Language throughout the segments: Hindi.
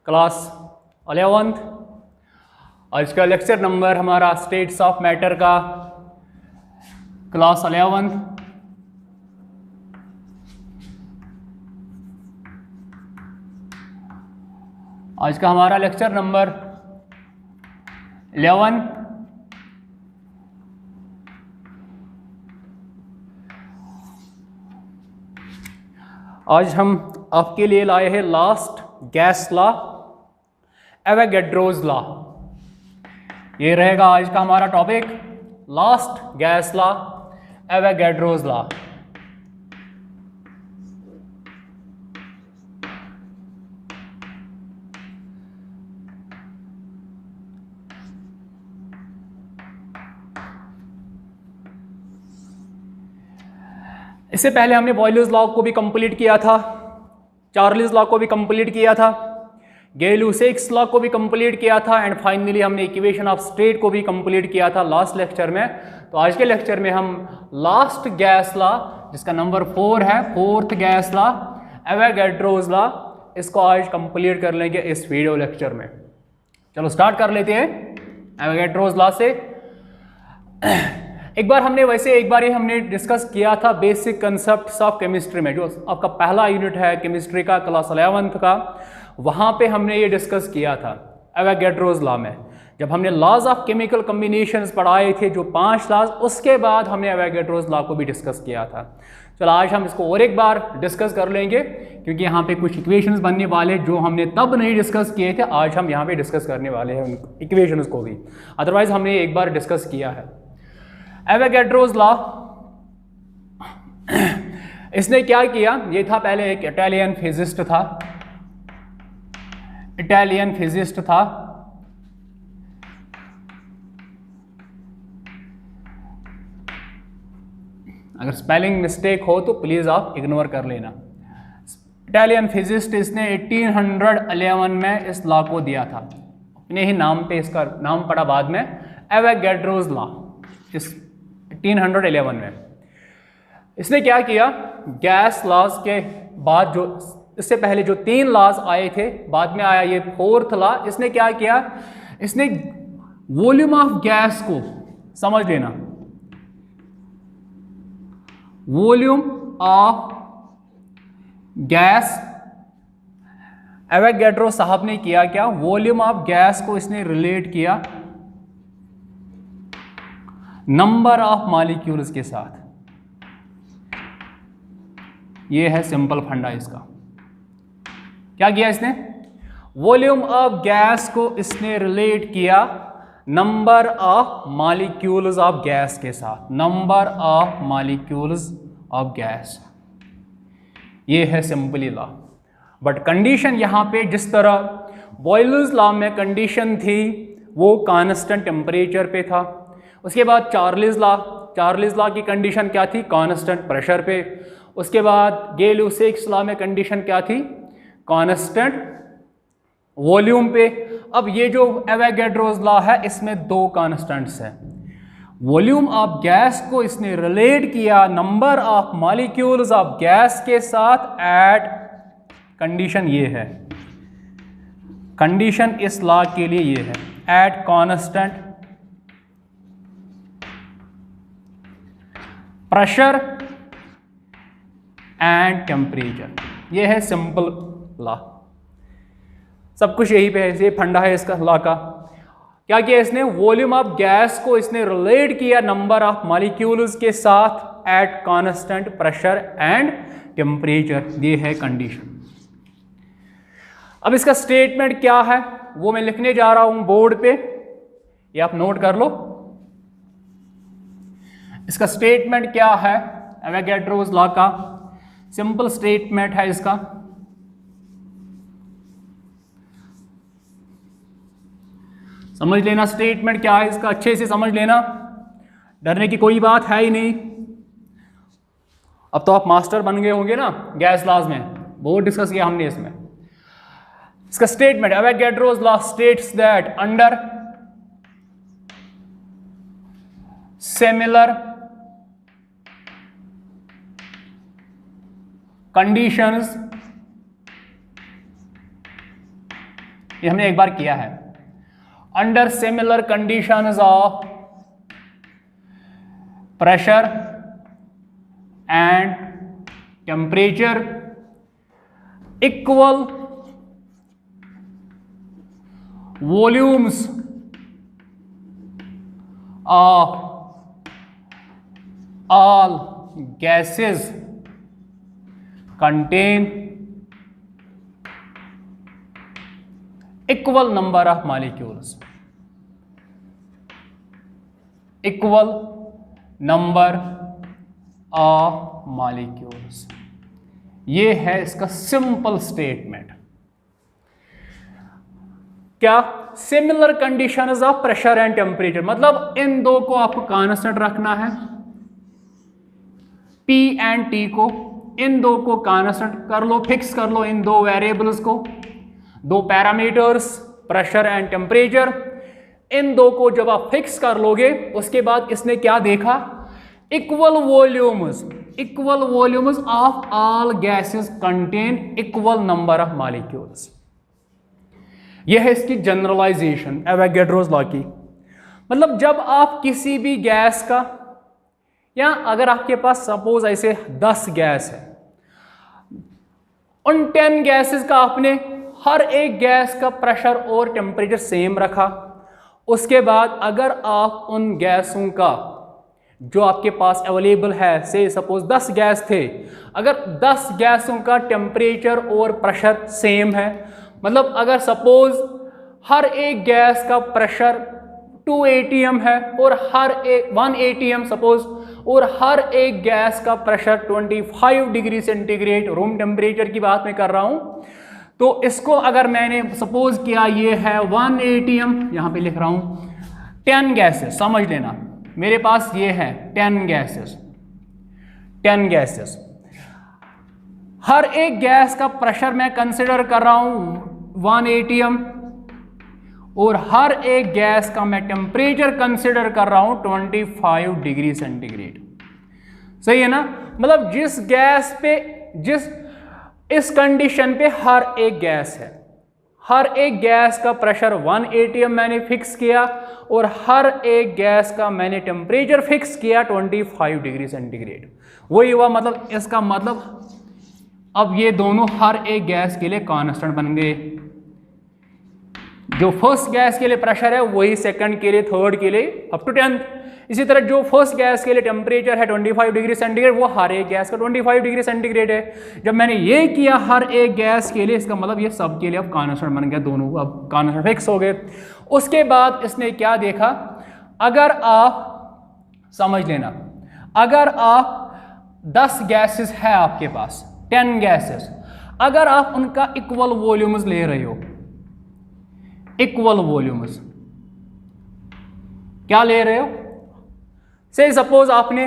Class 11th। आज का लेक्चर नंबर हमारा स्टेट्स ऑफ मैटर का क्लास 11th। आज का हमारा लेक्चर नंबर 11। आज हम आपके लिए लाए हैं last guess law, Avogadro's law. ये रहेगा आज का हमारा topic, last guess law, Avogadro's law. इससे पहले हमने बॉयलर्स लॉ को भी कंप्लीट किया था, चार्ल्स लॉ को भी कंप्लीट किया था, गै-लुसाक्स लॉ को भी कंप्लीट किया था एंड फाइनली हमने इक्वेशन ऑफ स्टेट को भी कंप्लीट किया था लास्ट लेक्चर में। तो आज के लेक्चर में हम लास्ट गैस लॉ, जिसका नंबर 4 है, fourth gas law, Avogadro's law, इसको आज कंप्लीट कर लेंगे इस वीडियो लेक्चर में। चलो स्टार्ट कर लेते हैं एवोगैड्रोज लॉ से। एक बार हमने डिस्कस किया था बेसिक कंसेप्ट्स ऑफ केमिस्ट्री में, जो आपका पहला यूनिट है केमिस्ट्री का क्लास 11th का, वहाँ पे हमने ये डिस्कस किया था एवोगैड्रोज लॉ में। जब हमने लॉज ऑफ केमिकल कॉम्बिनेशंस पढ़ाए थे, जो 5 लॉज, उसके बाद हमने एवोगैड्रोज लॉ को भी डिस्कस किया था। चलो आज हम इसको और एक बार डिस्कस कर लेंगे, क्योंकि यहाँ पे कुछ इक्वेशंस बनने वाले जो हमने तब नहीं डिस्कस किए थे, आज हम यहाँ पे डिस्कस करने वाले हैं उन इक्वेशंस को भी, अदरवाइज हमने एक बार डिस्कस किया है। एवोगैड्रोज लॉ, इसने क्या किया, ये था पहले एक इटालियन फिजिस्ट था, अगर स्पेलिंग मिस्टेक हो तो प्लीज आप इग्नोर कर लेना। इटालियन फिजिस्ट, इसने 1811 में इस लॉ को दिया था, अपने ही नाम पे इसका नाम पड़ा बाद में, एवोगैड्रोज लॉ। इस 1811 में इसने क्या किया, गैस लॉज के बाद, जो इससे पहले जो 3 लॉज आए थे, बाद में आया ये 4th लॉ। इसने क्या किया, इसने वॉल्यूम ऑफ गैस को, समझ लेना, वॉल्यूम ऑफ गैस, एवोगैड्रो साहब ने किया क्या, वॉल्यूम ऑफ गैस को इसने रिलेट किया नंबर ऑफ मॉलिक्यूल्स के साथ। ये है सिंपल फंडा इसका। क्या किया इसने, वॉल्यूम ऑफ गैस को इसने रिलेट किया number of molecules of gas के साथ, number of molecules of gas. ये है सिंपली लॉ। बट कंडीशन यहां पे, जिस तरह बॉयलर्स लॉ में कंडीशन थी वो कांस्टेंट टेम्परेचर पे था, उसके बाद चार्ल्स लॉ की कंडीशन क्या थी, कांस्टेंट प्रेशर पे, उसके बाद गै-लुसाक्स लॉ में कंडीशन क्या थी, कांस्टेंट वॉल्यूम पे। अब ये जो एवोगैड्रोज लॉ है, इसमें 2 कांस्टेंट्स हैं। वॉल्यूम ऑफ गैस को इसने रिलेट किया number of molecules of gas के साथ एट कंडीशन, ये है कंडीशन इस लॉ के लिए, ये है eight constant pressure and temperature. ये है सिंपल लॉ, सब कुछ यही पे है, ये फंडा है इसका लॉ का। क्या किया इसने, वॉल्यूम ऑफ गैस को इसने रिलेट किया नंबर ऑफ मॉलिक्यूल्स के साथ eight constant pressure and temperature. ये है कंडीशन। अब इसका स्टेटमेंट क्या है वो मैं लिखने जा रहा हूं बोर्ड पे, ये आप नोट कर लो। इसका स्टेटमेंट क्या है, एवोगैड्रोज लॉ का सिंपल स्टेटमेंट है इसका, समझ लेना स्टेटमेंट क्या है इसका, अच्छे से समझ लेना, डरने की कोई बात है ही नहीं। अब तो आप मास्टर बन गए होंगे ना गैस लॉज में, बहुत डिस्कस किया हमने इसमें। इसका statement, Avogadro's law states that under similar conditions ये हमने एक बार किया है। Under similar conditions of pressure and temperature equal volumes of all gases contain equal number of molecules, equal number of molecules। ये है इसका सिंपल स्टेटमेंट। क्या? Similar conditions of pressure and temperature, मतलब इन दो को आपको कांस्टेंट रखना है, P एंड T को, इन दो को कांस्टेंट कर लो, फिक्स कर लो इन दो वेरिएबल्स को, दो पैरामीटर्स प्रेशर एंड टेम्परेचर, इन दो को जब आप फिक्स कर लोगे उसके बाद इसने क्या देखा? Equal volumes of all gases contain equal number of molecules. यह है इसकी जनरलाइजेशन एवोगैड्रोस लॉ की। मतलब जब आप किसी भी गैस का, या अगर आपके पास सपोज ऐसे 10 गैस है, उन 10 गैसेस का आपने हर एक गैस का प्रेशर और टेम्परेचर सेम रखा, उसके बाद अगर आप उन गैसों का जो आपके पास अवेलेबल है, से सपोज 10 गैस थे, अगर 10 गैसों का टेम्परेचर और प्रेशर सेम है, मतलब अगर सपोज हर एक गैस का प्रेशर 2 atm है और हर एक 1 atm सपोज, और हर एक गैस का pressure 25 degree centigrade room temperature की बात मैं कर रहा हूं, तो इसको अगर मैंने सपोज किया ये है 1 atm, यहां पे लिख रहा हूं 10 गैसेस, समझ लेना मेरे पास ये है 10 गैसेस, हर एक गैस का प्रेशर मैं कंसिडर कर रहा हूं 1 atm और हर एक गैस का मैं टेम्परेचर कंसिडर कर रहा हूं 25 डिग्री सेंटीग्रेड। सही है ना? मतलब जिस गैस पे, जिस इस कंडीशन पे हर एक गैस है, हर एक गैस का प्रेशर 1 atm मैंने फिक्स किया और हर एक गैस का मैंने टेम्परेचर फिक्स किया 25 डिग्री सेंटीग्रेड। वही हुआ, मतलब इसका मतलब अब ये दोनों हर एक गैस के लिए कांस्टेंट बन गए। जो फर्स्ट गैस के लिए प्रेशर है वही सेकंड के लिए, थर्ड के लिए, अप टू 10th। इसी तरह जो फर्स्ट गैस के लिए टेम्परेचर है 25 डिग्री सेंटीग्रेड, वो हर एक गैस का 25 डिग्री सेंटीग्रेड है। जब मैंने ये किया हर एक गैस के लिए, इसका मतलब ये सब के लिए अब कांस्टेंट बन गया, दोनों अब कांस्टेंट फिक्स हो गए। उसके बाद इसने क्या देखा? अगर आप समझ लेना, अगर आप 10 गैसेस है आपके पास, 10 गैसेस, अगर आप उनका इक्वल वॉल्यूम्स ले रहे हो, इक्वल वॉल्यूम्स क्या ले रहे हो? से सपोज आपने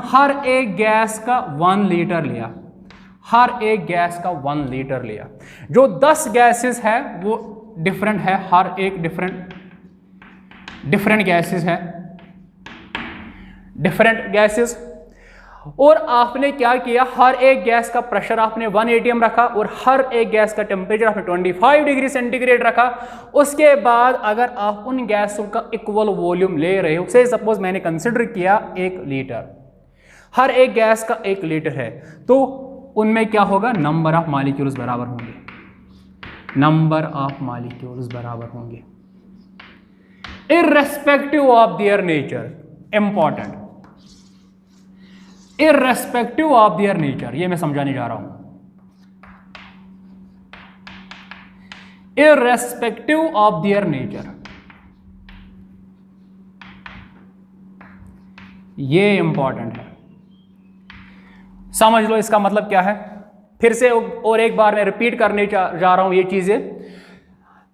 हर एक गैस का 1 लीटर लिया, हर एक गैस का 1 लीटर लिया। जो 10 गैसेस है वो डिफरेंट है, हर एक डिफरेंट गैसेस है, डिफरेंट गैसेस। और आपने क्या किया? हर एक गैस का प्रेशर आपने 1 atm रखा और हर एक गैस का टेम्परेचर आपने 25 डिग्री सेंटीग्रेड रखा। उसके बाद अगर आप उन गैसों का इक्वल वॉल्यूम ले रहे हो, से सपोज मैंने कंसिडर किया 1 लीटर, हर एक गैस का 1 लीटर है, तो उनमें क्या होगा? नंबर ऑफ मॉलिक्यूल्स बराबर होंगे, नंबर ऑफ मॉलिक्यूल्स बराबर होंगे irrespective of their nature. Important, irrespective of their nature, ये मैं समझाने जा रहा हूं। इर्रेस्पेक्टिव ऑफ देयर नेचर, ये इंपॉर्टेंट है, समझ लो इसका मतलब क्या है। फिर से और एक बार मैं रिपीट करने जा रहा हूं ये चीजें।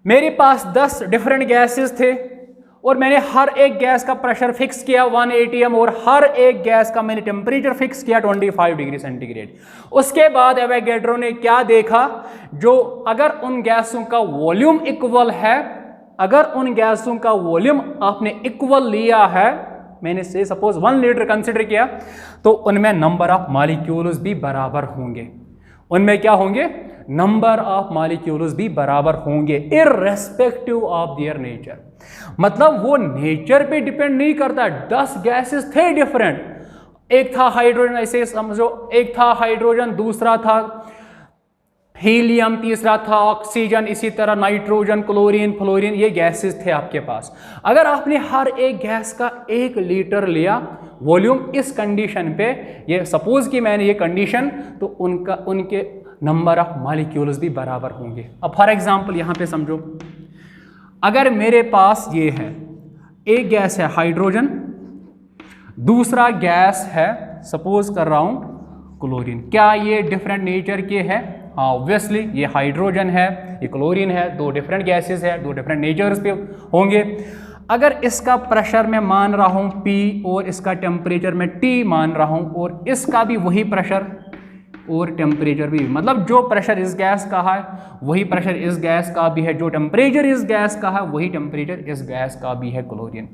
मेरे पास 10 डिफरेंट गैसेस थे और मैंने हर एक गैस का प्रेशर फिक्स किया 1 atm और हर एक गैस का मैंने टेम्परेचर फिक्स किया 25 डिग्री सेंटीग्रेड। उसके बाद एवोगैड्रो ने क्या देखा? जो अगर उन गैसों का वॉल्यूम इक्वल है, अगर उन गैसों का वॉल्यूम आपने इक्वल लिया है, मैंने से सपोज 1 लीटर कंसिडर किया, तो उनमें नंबर ऑफ मॉलिक्यूल्स भी बराबर होंगे, उनमें क्या होंगे, नंबर ऑफ मॉलिक्यूल्स भी बराबर होंगे इररेस्पेक्टिव ऑफ देयर नेचर। मतलब वो नेचर पे डिपेंड नहीं करता। 10 गैसेस थे डिफरेंट, एक था हाइड्रोजन, ऐसे समझो, एक था हाइड्रोजन, दूसरा था हीलियम, तीसरा था ऑक्सीजन, इसी तरह नाइट्रोजन, क्लोरीन, फ्लोरीन, ये गैसेस थे आपके पास। अगर आपने हर एक गैस का 1 लीटर लिया वॉल्यूम, इस कंडीशन पे, ये सपोज कि मैंने ये कंडीशन, तो उनके नंबर ऑफ मॉलिक्यूल्स भी बराबर होंगे। अब फॉर एग्जांपल यहां पे समझो, अगर मेरे पास ये है, एक गैस है हाइड्रोजन, दूसरा गैस है, सपोज कर रहा हूं क्लोरीन, क्या ये डिफरेंट नेचर के है? हाँ, ऑब्वियसली ये हाइड्रोजन है, ये क्लोरीन है, दो डिफरेंट गैसेस है, दो डिफरेंट नेचर्स पे होंगे। अगर इसका प्रेशर मैं मान रहा हूं P और इसका टेम्परेचर मैं T मान रहा हूं, और इसका भी वही प्रेशर और टेम्परेचर भी, मतलब जो प्रेशर इस गैस का है वही प्रेशर इस गैस का भी है, जो टेम्परेचर इस गैस का है वही टेम्परेचर इस गैस का भी है, क्लोरीन।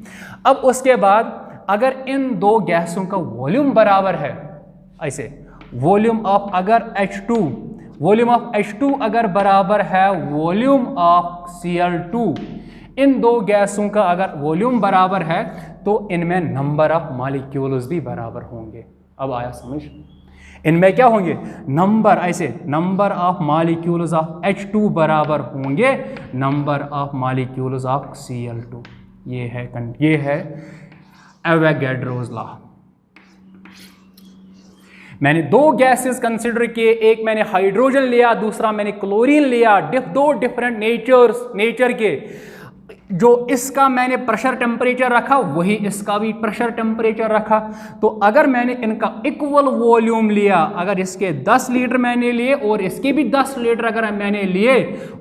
अब उसके बाद अगर इन दो गैसों का वॉल्यूम बराबर है, ऐसे वॉल्यूम ऑफ अगर H2 अगर बराबर है वॉल्यूम ऑफ Cl2, इन दो गैसों का अगर वॉल्यूम बराबर है तो इनमें नंबर ऑफ मॉलिक्यूल्स भी बराबर होंगे। अब आया समझ? इनमें क्या होंगे, नंबर, ऐसे number of molecules of H2 बराबर होंगे number of molecules of Cl2। ये है एवोगैड्रोस लॉ। मैंने दो गैसेस कंसिडर किए, एक मैंने हाइड्रोजन लिया, दूसरा मैंने क्लोरीन लिया, दो डिफरेंट नेचर के। जो इसका मैंने प्रेशर टेम्परेचर रखा वही इसका भी प्रेशर टेम्परेचर रखा। तो अगर मैंने इनका इक्वल वॉल्यूम लिया, अगर इसके 10 लीटर मैंने लिए और इसके भी 10 लीटर अगर मैंने लिए,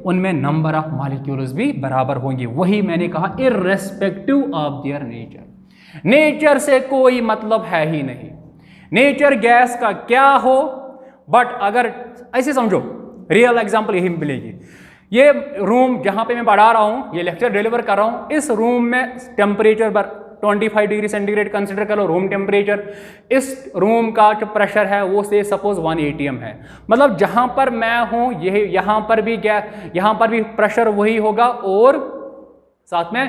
उनमें नंबर ऑफ मॉलिक्यूल्स भी बराबर होंगे। वही मैंने कहा irrespective of their nature. Nature से कोई मतलब है ही नहीं, नेचर गैस का क्या हो, बट अगर ऐसे समझो, रियल एग्जांपल यही मिलेगी। ये रूम जहां पे मैं पढ़ा रहा हूं, ये लेक्चर डिलीवर कर रहा हूं, इस रूम में टेम्परेचर 25 डिग्री सेंटीग्रेड कंसिडर करो रूम टेम्परेचर। इस रूम का जो प्रेशर है वो से सपोज 1 atm है। मतलब जहां पर मैं हूं यही, यहां पर भी प्रेशर वही होगा और साथ में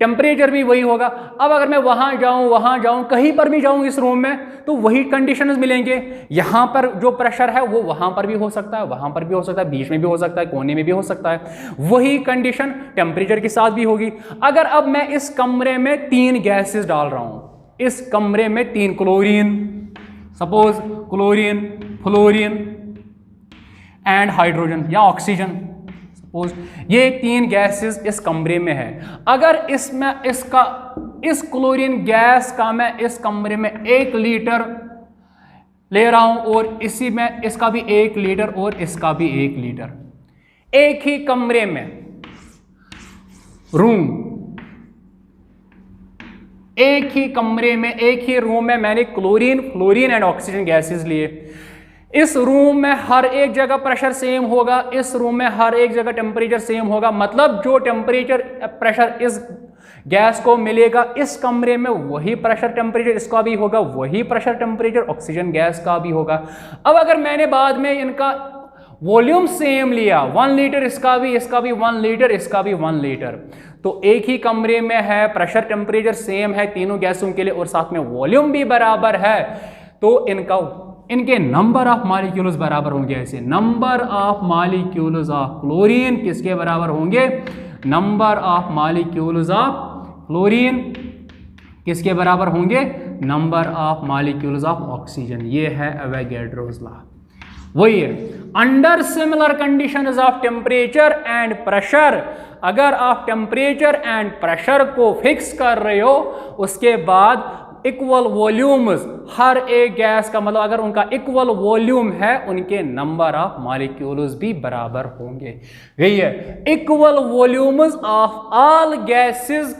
टेम्परेचर भी वही होगा। अब अगर मैं वहां जाऊं, कहीं पर भी जाऊं इस रूम में, तो वही कंडीशंस मिलेंगे। यहां पर जो प्रेशर है वो वहां पर भी हो सकता है, वहां पर भी हो सकता है, बीच में भी हो सकता है, कोने में भी हो सकता है। वही कंडीशन टेम्परेचर के साथ भी होगी। अगर अब मैं इस कमरे में 3 गैसेस डाल रहा हूं, इस कमरे में 3 chlorine, suppose chlorine, fluorine and hydrogen या ऑक्सीजन, ये 3 गैसेस इस कमरे में है। अगर इस क्लोरीन गैस का मैं इस कमरे में 1 लीटर ले रहा हूं और इसी में इसका भी 1 लीटर और इसका भी 1 लीटर, एक ही कमरे में एक ही कमरे में, एक ही रूम में मैंने chlorine, fluorine and oxygen gases लिए। इस रूम में हर एक जगह प्रेशर सेम होगा, इस रूम में हर एक जगह टेम्परेचर सेम होगा। मतलब जो टेम्परेचर प्रेशर इस गैस को मिलेगा इस कमरे में, वही प्रेशर टेम्परेचर इसका भी होगा, वही प्रेशर टेम्परेचर ऑक्सीजन गैस का भी होगा। अब अगर मैंने बाद में इनका वॉल्यूम सेम लिया, 1 लीटर इसका भी 1 लीटर, इसका भी 1 लीटर, तो एक ही कमरे में है, प्रेशर टेम्परेचर सेम है तीनों गैसों के लिए और साथ में वॉल्यूम भी बराबर है, तो इनके नंबर ऑफ मॉलिक्यूल्स बराबर होंगे। ऐसे number of molecules of chlorine किसके बराबर होंगे, number of molecules of chlorine किसके बराबर होंगे, number of molecules of oxygen. ये है एवोगैड्रोस लॉ। वही है, under similar conditions of temperature and pressure, अगर आप टेम्परेचर एंड प्रेशर को फिक्स कर रहे हो, उसके बाद इक्वल वॉल्यूम्स, हर एक गैस का मतलब अगर उनका इक्वल वॉल्यूम है, उनके नंबर ऑफ मॉलिक्यूल्स भी बराबर होंगे। यही है, equal volumes of all gases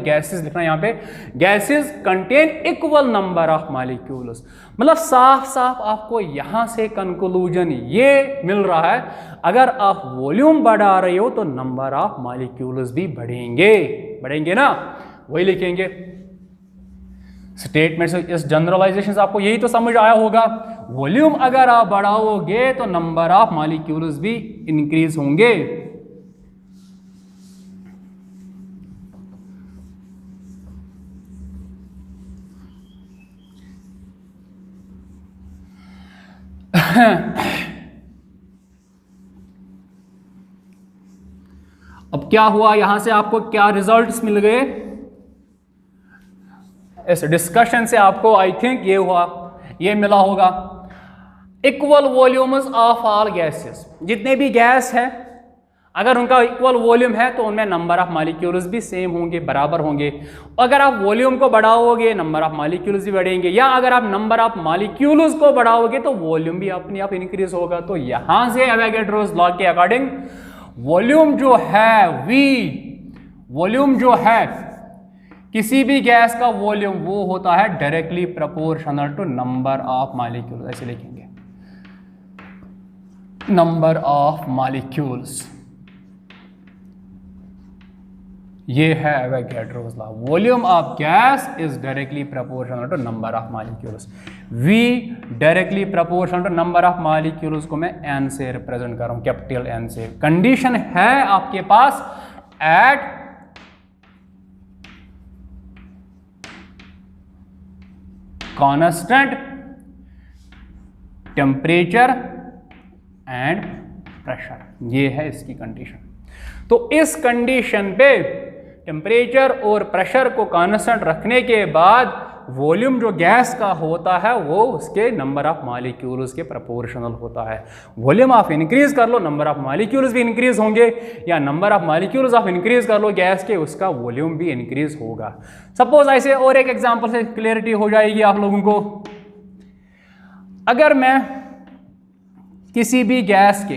gases लिखना यहां पे, gases contain equal number of molecules. मतलब साफ साफ आपको यहां से कंक्लूजन ये मिल रहा है, अगर आप वॉल्यूम बढ़ा रहे हो तो नंबर ऑफ मॉलिक्यूल्स भी बढ़ेंगे ना, वही लिखेंगे। स्टेटमेंट्स, इस जनरलाइजेशन से आपको यही तो समझ आया होगा। वॉल्यूम अगर आप बढ़ाओगे तो नंबर ऑफ मॉलिक्यूल्स भी इंक्रीज होंगे। अब क्या हुआ, यहां से आपको क्या रिजल्ट्स मिल गए इस डिस्कशन से? आपको आई थिंक ये हुआ, ये मिला होगा, equal volumes of all gases, जितने भी गैस है अगर उनका इक्वल वॉल्यूम है तो उनमें नंबर ऑफ मॉलिक्यूल्स भी सेम होंगे, बराबर होंगे। अगर आप वॉल्यूम को बढ़ाओगे नंबर ऑफ मॉलिक्यूल्स भी बढ़ेंगे, या अगर आप नंबर ऑफ मॉलिक्यूल्स को बढ़ाओगे तो वॉल्यूम भी अपने आप इंक्रीज होगा। तो यहां से एवोगैड्रोस लॉ के अकॉर्डिंग वॉल्यूम जो है वॉल्यूम जो है किसी भी गैस का वॉल्यूम वो होता है directly proportional to number of molecules. ऐसे लिखेंगे, नंबर ऑफ मॉलिक्यूल्स, ये है Avogadro's law. Volume of gas is directly proportional to number of molecules. V directly proportional to number of molecules को मैं n से रिप्रेजेंट कर रहा हूं, कैपिटल N से। कंडीशन है आपके पास at constant temperature and pressure, ये है इसकी कंडीशन। तो इस कंडीशन पे टेम्परेचर और प्रेशर को कांस्टेंट रखने के बाद वॉल्यूम जो गैस का होता है वो उसके नंबर ऑफ मॉलिक्यूल्स के प्रोपोर्शनल होता है। वॉल्यूम आप इंक्रीज कर लो, नंबर ऑफ मॉलिक्यूल्स भी इंक्रीज होंगे, या नंबर ऑफ मॉलिक्यूल्स आप इंक्रीज कर लो गैस के, उसका वॉल्यूम भी इंक्रीज होगा। सपोज ऐसे और एक एग्जांपल से क्लियरिटी हो जाएगी आप लोगों को। अगर मैं किसी भी गैस के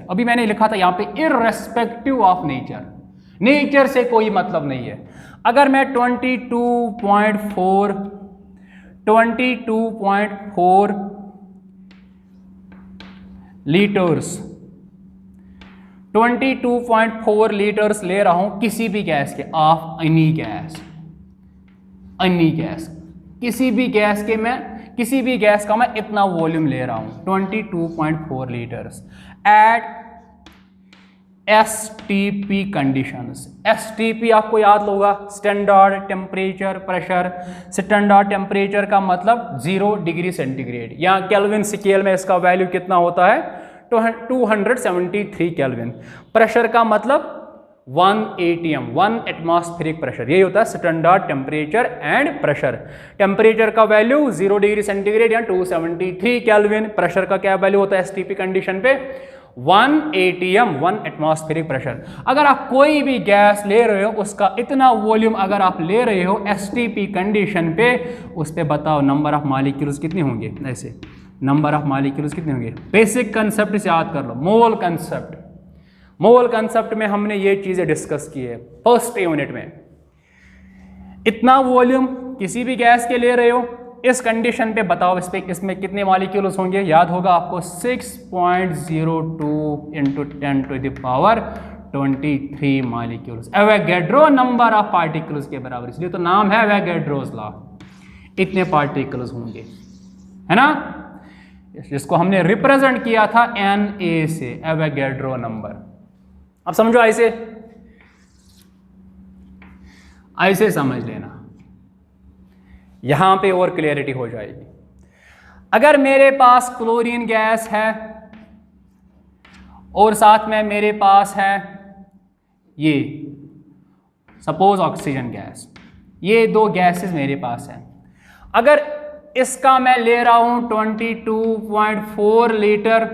अभी मैंने लिखा था यहां पे इररेस्पेक्टिव ऑफ नेचर से कोई मतलब नहीं है। अगर मैं 22.4 लीटर्स ले रहा हूं किसी भी गैस के, ऑफ एनी गैस, किसी भी गैस का मैं इतना वॉल्यूम ले रहा हूं 22.4 litres at STP conditions. STP आपको याद होगा, standard temperature pressure. Standard temperature का मतलब 0 डिग्री सेंटीग्रेड, या केल्विन स्केल में इसका वैल्यू कितना होता है 273 केल्विन। प्रेशर का मतलब 1 atm, 1 एटमॉस्फेरिक प्रेशर, यही होता है standard temperature and pressure. Temperature का वैल्यू 0 डिग्री सेंटीग्रेड या 273 केल्विन। प्रेशर का क्या वैल्यू होता है STP कंडीशन पे 1 atm, 1 एटमॉस्फेरिक प्रेशर। अगर आप कोई भी गैस ले रहे हो उसका इतना वॉल्यूम अगर आप ले रहे हो STP कंडीशन पे, उस पे बताओ नंबर ऑफ मॉलिक्यूल्स कितने होंगे। ऐसे नंबर ऑफ मॉलिक्यूल्स कितने होंगे? बेसिक कंसेप्ट से याद कर लो, मोल कंसेप्ट में हमने ये चीजें डिस्कस की है फर्स्ट यूनिट में। इतना वॉल्यूम किसी भी गैस के ले रहे हो, इस कंडीशन पे बताओ इसमें कितने मॉलिक्यूल्स होंगे। याद होगा आपको 6.02 × 10⁻23 molecules, Avogadro number of particles के बराबर, इसलिए तो नाम है एवोगैड्रोस लॉ। इतने पार्टिकल्स होंगे, है ना, जिसको हमने रिप्रेजेंट किया था Na से, एवोगैड्रो नंबर। अब समझो, ऐसे समझ लेना, यहां पे और क्लियरिटी हो जाएगी। अगर मेरे पास क्लोरीन गैस है और साथ में मेरे पास है ये सपोज ऑक्सीजन गैस, ये दो गैसेस मेरे पास हैं। अगर इसका मैं ले रहा हूं 22.4 लीटर,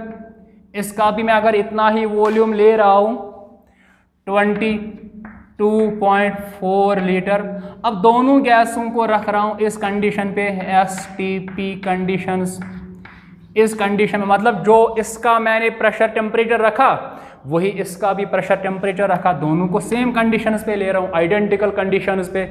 इसका भी मैं अगर इतना ही वॉल्यूम ले रहा हूं 22.4 लीटर। अब दोनों गैसों को रख रहा हूं इस कंडीशन पे, STP कंडीशंस। इस कंडीशन में मतलब जो इसका मैंने प्रेशर टेम्परेचर रखा वही इसका भी प्रेशर टेम्परेचर रखा, दोनों को सेम कंडीशंस पे ले रहा हूं, आइडेंटिकल कंडीशंस पे।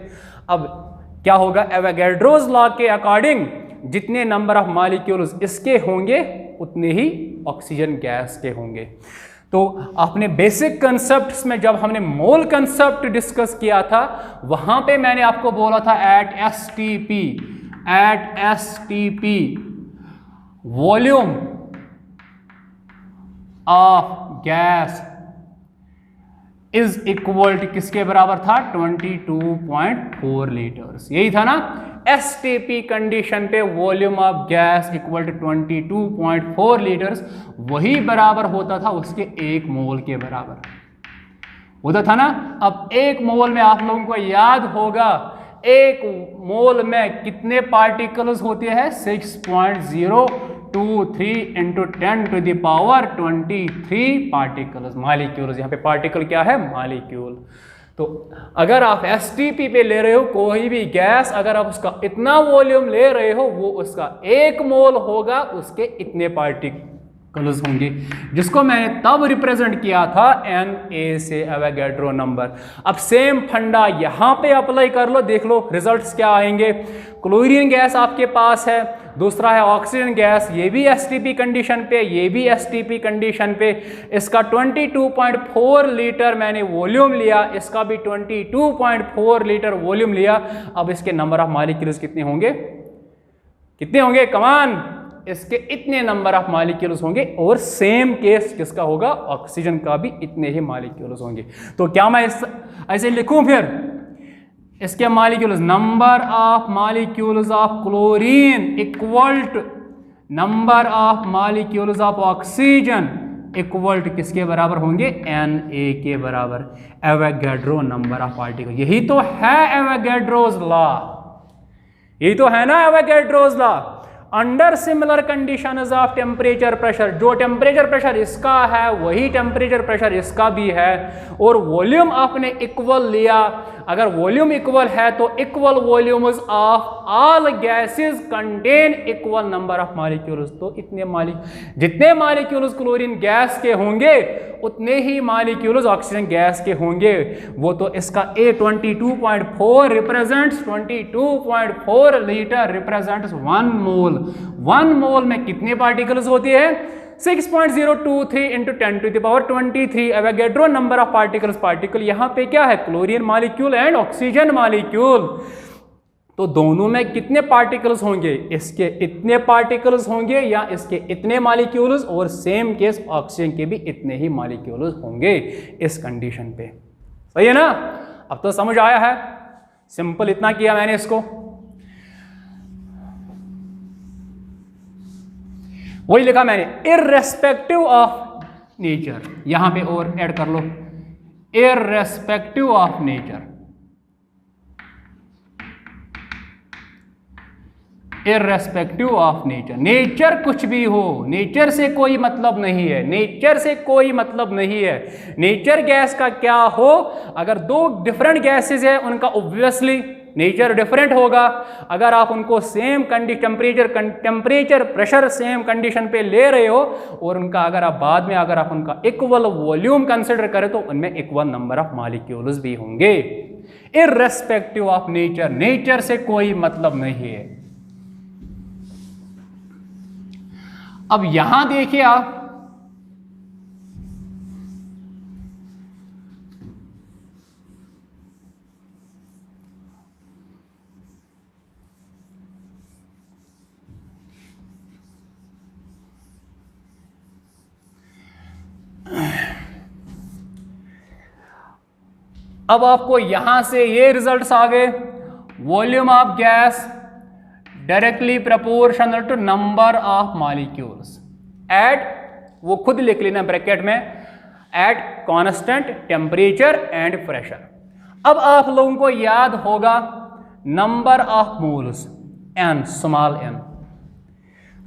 अब क्या होगा, एवोगैड्रोस लॉ के अकॉर्डिंग जितने नंबर ऑफ मॉलिक्यूल्स इसके होंगे उतने ही ऑक्सीजन गैस के होंगे। तो आपने बेसिक कंसेप्ट्स में जब हमने मोल कंसेप्ट डिस्कस किया था वहां पे मैंने आपको बोला था at STP volume of gas is equal to किसके बराबर था? 22.4 लीटर्स। यही था ना, एसटीपी कंडीशन पे volume of gas equal to 22.4 litres, वही बराबर होता था उसके 1 मोल के बराबर होता था ना। अब 1 मोल में आप लोगों को याद होगा 1 मोल में कितने पार्टिकल्स होते हैं? 6.023 into 10 to the power 23 particles, molecules. यहाँ पे पार्टिकल क्या है? मॉलिक्यूल। तो अगर आप एसटीपी पे ले रहे हो कोई भी गैस, अगर आप उसका इतना वॉल्यूम ले रहे हो, वो उसका 1 मोल होगा, उसके इतने पार्टिकल्स होंगे, जिसको मैंने तब रिप्रेजेंट किया था Na से, एवोगैड्रो नंबर। अब सेम फंडा यहां पे अप्लाई कर लो, देख लो रिजल्ट्स क्या आएंगे। क्लोरीन गैस आपके पास है, दूसरा है ऑक्सीजन गैस, ये भी एसटीपी कंडीशन पे, ये भी एसटीपी कंडीशन पे। इसका 22.4 लीटर मैंने वॉल्यूम लिया, इसका भी 22.4 लीटर वॉल्यूम लिया। अब इसके नंबर ऑफ मॉलिक्यूल्स कितने होंगे? कितने होंगे? कमान, इसके इतने नंबर ऑफ मॉलिक्यूल्स होंगे। और सेम केस किसका होगा? ऑक्सीजन का भी इतने ही मॉलिक्यूल्स होंगे। तो क्या मैं ऐसे लिखूं फिर इसके molecules? Number of molecules of chlorine equal to number of molecules of oxygen equal to किसके बराबर होंगे? Na के बराबर, एवोगैड्रो नंबर ऑफ पार्टिकल। यही तो है एवोगैड्रोस लॉ, यही तो है ना Avogadro's law. Under similar conditions of temperature pressure, जो टेम्परेचर प्रेशर इसका है वही टेम्परेचर प्रेशर इसका भी है, और वॉल्यूम आपने इक्वल लिया। अगर वॉल्यूम इक्वल है तो equal volumes of all gases contain equal number of molecules. तो जितने मॉलिक्यूल्स क्लोरीन गैस के होंगे उतने ही मॉलिक्यूल्स ऑक्सीजन गैस के होंगे। वो तो इसका A 22.4 represents 22.4 litre represents 1 mole. 1 mole में कितने पार्टिकल्स होती है? 6.023 into 10 to the power 23 Avogadro number of particles. Particle यहां पे क्या है? Chlorine molecule and oxygen molecule. तो दोनों में कितने पार्टिकल्स होंगे? इसके इतने पार्टिकल्स होंगे या इसके इतने मॉलिक्यूल्स, और सेम केस ऑक्सीजन के भी इतने ही मॉलिक्यूल्स होंगे इस कंडीशन पे। सही है ना? अब तो समझ आया है, सिंपल इतना किया मैंने इसको। वही लिखा मैंने, इररेस्पेक्टिव ऑफ नेचर, यहां पे और ऐड कर लो, irrespective of nature. Irrespective of nature, nature कुछ भी हो, नेचर से कोई मतलब नहीं है, नेचर से कोई मतलब नहीं है। नेचर गैस का क्या हो, अगर 2 डिफरेंट गैसेस है उनका ऑब्वियसली नेचर डिफरेंट होगा। अगर आप उनको same temperature pressure same condition पे ले रहे हो, और उनका अगर आप बाद में अगर आप उनका इक्वल वॉल्यूम कंसिडर करें तो उनमें इक्वल नंबर ऑफ मॉलिक्यूल्स भी होंगे। इररेस्पेक्टिव ऑफ नेचर, नेचर से कोई मतलब नहीं है। अब यहां देखिए आप, अब आपको यहां से ये रिजल्ट्स आ गए, volume of gas directly proportional to number of molecules at, वो खुद लिख लेना ब्रैकेट में, at constant temperature and pressure. अब आप लोगों को याद होगा number of moles, n,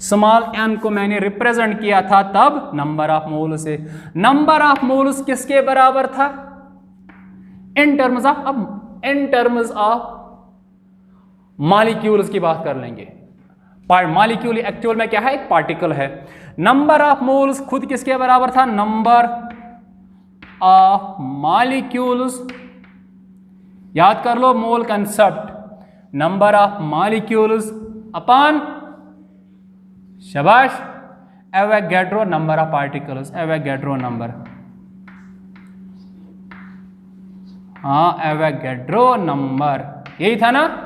small n को मैंने रिप्रेजेंट किया था तब नंबर ऑफ मोल से। नंबर ऑफ मोल्स किसके बराबर था? इन टर्म्स ऑफ, अब इन टर्म्स ऑफ मॉलिक्यूल्स की बात कर लेंगे। मॉलिक्यूल एक्चुअल में क्या है? एक पार्टिकल है। नंबर ऑफ मोल्स खुद किसके बराबर था? नंबर ऑफ मॉलिक्यूल्स, याद कर लो mole concept, number of molecules upon, शाबाश, Avogadro number of particles, Avogadro number, हाँ एवोगैड्रो नंबर, यही था ना।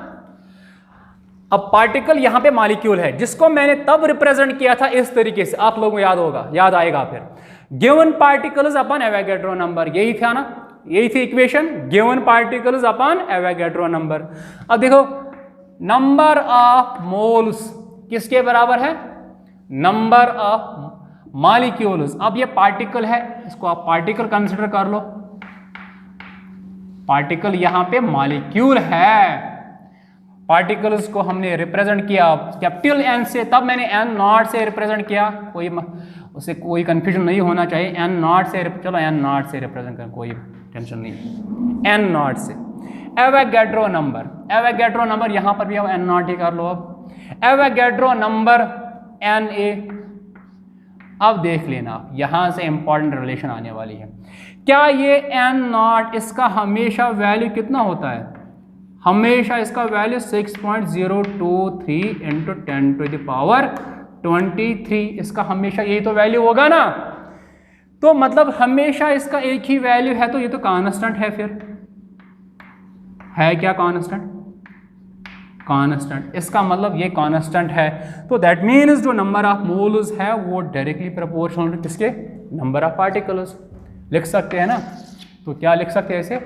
अब पार्टिकल यहां पे मॉलिक्यूल है जिसको मैंने तब रिप्रेजेंट किया था इस तरीके से, आप लोगों को याद आएगा फिर, given particles upon Avogadro number, यही था ना, यही थी equation, given particles upon Avogadro number. अब देखो नंबर ऑफ मोल्स किसके बराबर है, नंबर ऑफ मॉलिक्यूल्स। अब ये पार्टिकल है, इसको आप पार्टिकल कंसिडर कर लो, पार्टिकल यहां पे मॉलिक्यूल है, पार्टिकल्स को हमने रिप्रेजेंट किया कैपिटल एन से, तब मैंने एन नॉट से रिप्रेजेंट किया, उसे कोई कंफ्यूजन नहीं होना चाहिए, एन नॉट से, चलो एन नॉट से रिप्रेजेंट कर, कोई टेंशन नहीं, एन नॉट से। एवोगैड्रो नंबर, एवोगैड्रो नंबर यहां पर भी अब एन नॉट ही कर लो। अब एवोगैड्रो नंबर एन ए, अब देख लेना यहां से इंपॉर्टेंट रिलेशन आने वाली है। क्या ये एन नॉट, इसका हमेशा वैल्यू कितना होता है, हमेशा इसका value 6.023 into 10 to the power 23, इसका हमेशा यही तो वैल्यू होगा ना, तो मतलब हमेशा इसका एक ही वैल्यू है, तो ये तो कांस्टेंट है, फिर है क्या कांस्टेंट, कांस्टेंट, इसका मतलब ये कांस्टेंट है, तो दैट मीन्स जो नंबर ऑफ मोल्स है वो डायरेक्टली प्रोपोर्शनल टू किसके, नंबर ऑफ पार्टिकल्स, लिख सकते हैं ना, तो क्या लिख सकते हैं इसे,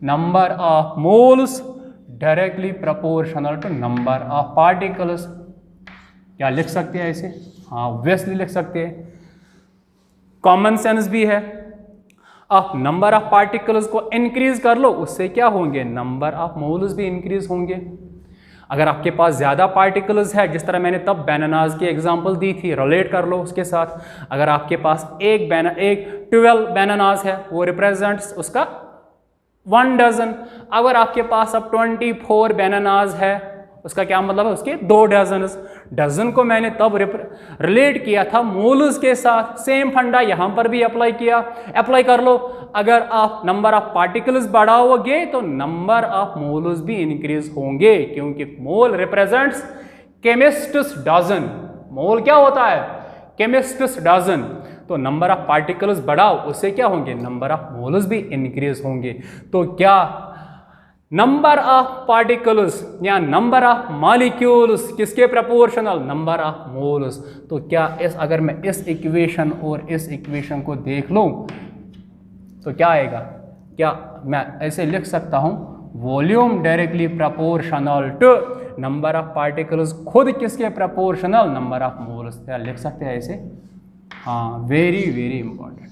number of moles directly proportional to number of particles, क्या लिख सकते हैं इसे, हाँ ऑब्वियसली लिख सकते हैं, कॉमन सेंस भी है। अब नंबर ऑफ पार्टिकल्स को इंक्रीज कर लो, उससे क्या होंगे, नंबर ऑफ मोल्स भी इंक्रीज होंगे। अगर आपके पास ज़्यादा पार्टिकल्स है, जिस तरह मैंने तब बैनानास की एग्जांपल दी थी, रिलेट कर लो उसके साथ, अगर आपके पास एक 12 बैनानास है, वो रिप्रेजेंट्स उसका 1 डजन, अगर आपके पास अब 24 बैनानास है, उसका क्या मतलब है, उसके 2 डजन। डजन को मैंने तब रिलेट किया था मोल्स के साथ, सेम फंडा यहां पर भी अप्लाई कर लो। अगर आप नंबर ऑफ पार्टिकल्स बढ़ाओगे तो नंबर ऑफ मोल्स भी इंक्रीज होंगे, क्योंकि मोल रिप्रेजेंट्स केमिस्ट्स डजन, मोल क्या होता है, केमिस्ट्स डजन, तो नंबर ऑफ पार्टिकल्स बढ़ाओ, उससे क्या होंगे, नंबर ऑफ मोल्स भी इंक्रीज होंगे। तो क्या नंबर ऑफ पार्टिकल्स या नंबर ऑफ मॉलिक्यूल्स किसके प्रोपोर्शनल, नंबर ऑफ मोल्स। तो क्या अगर मैं इस इक्वेशन और इस इक्वेशन को देख लूं तो क्या आएगा, क्या मैं ऐसे लिख सकता हूं, volume directly proportional to number of particles, खुद किसके प्रोपोर्शनल, नंबर ऑफ मोल्स, क्या लिख सकते हैं ऐसे, हाँ very very important.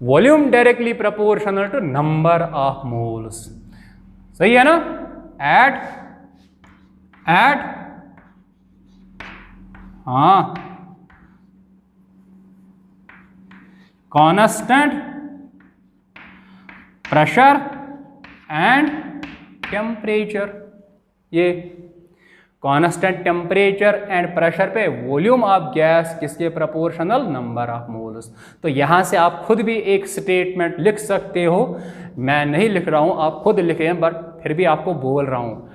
Volume directly proportional to number of moles, सही है ना, एट हाँ कांस्टेंट प्रेशर एंड टेम्परेचर, ये कांस्टेंट टेम्परेचर एंड प्रेशर पे वॉल्यूम ऑफ गैस किसके प्रोपोर्शनल, नंबर ऑफ मोल्स। तो यहाँ से आप खुद भी एक स्टेटमेंट लिख सकते हो, मैं नहीं लिख रहा हूँ, आप खुद लिखें, बट फिर भी आपको बोल रहा हूँ,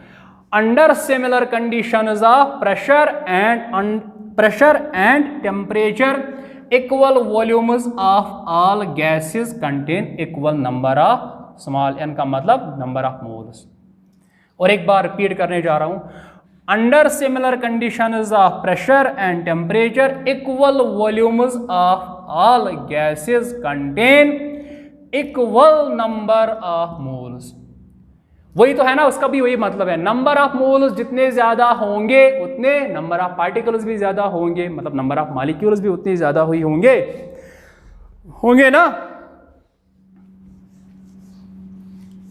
under similar conditions of pressure and temperature equal volumes of all gases contain equal number of small n, का मतलब नंबर ऑफ मोल्स। और एक बार रिपीट करने जा रहा हूँ, under similar conditions of pressure and temperature equal volumes of all gases contain equal number of moles. वही तो है ना, उसका भी वही मतलब है, नंबर ऑफ मोल्स जितने ज्यादा होंगे उतने नंबर ऑफ पार्टिकल्स भी ज्यादा होंगे, मतलब नंबर ऑफ मॉलिक्यूल्स भी उतने ज्यादा हुई होंगे ना,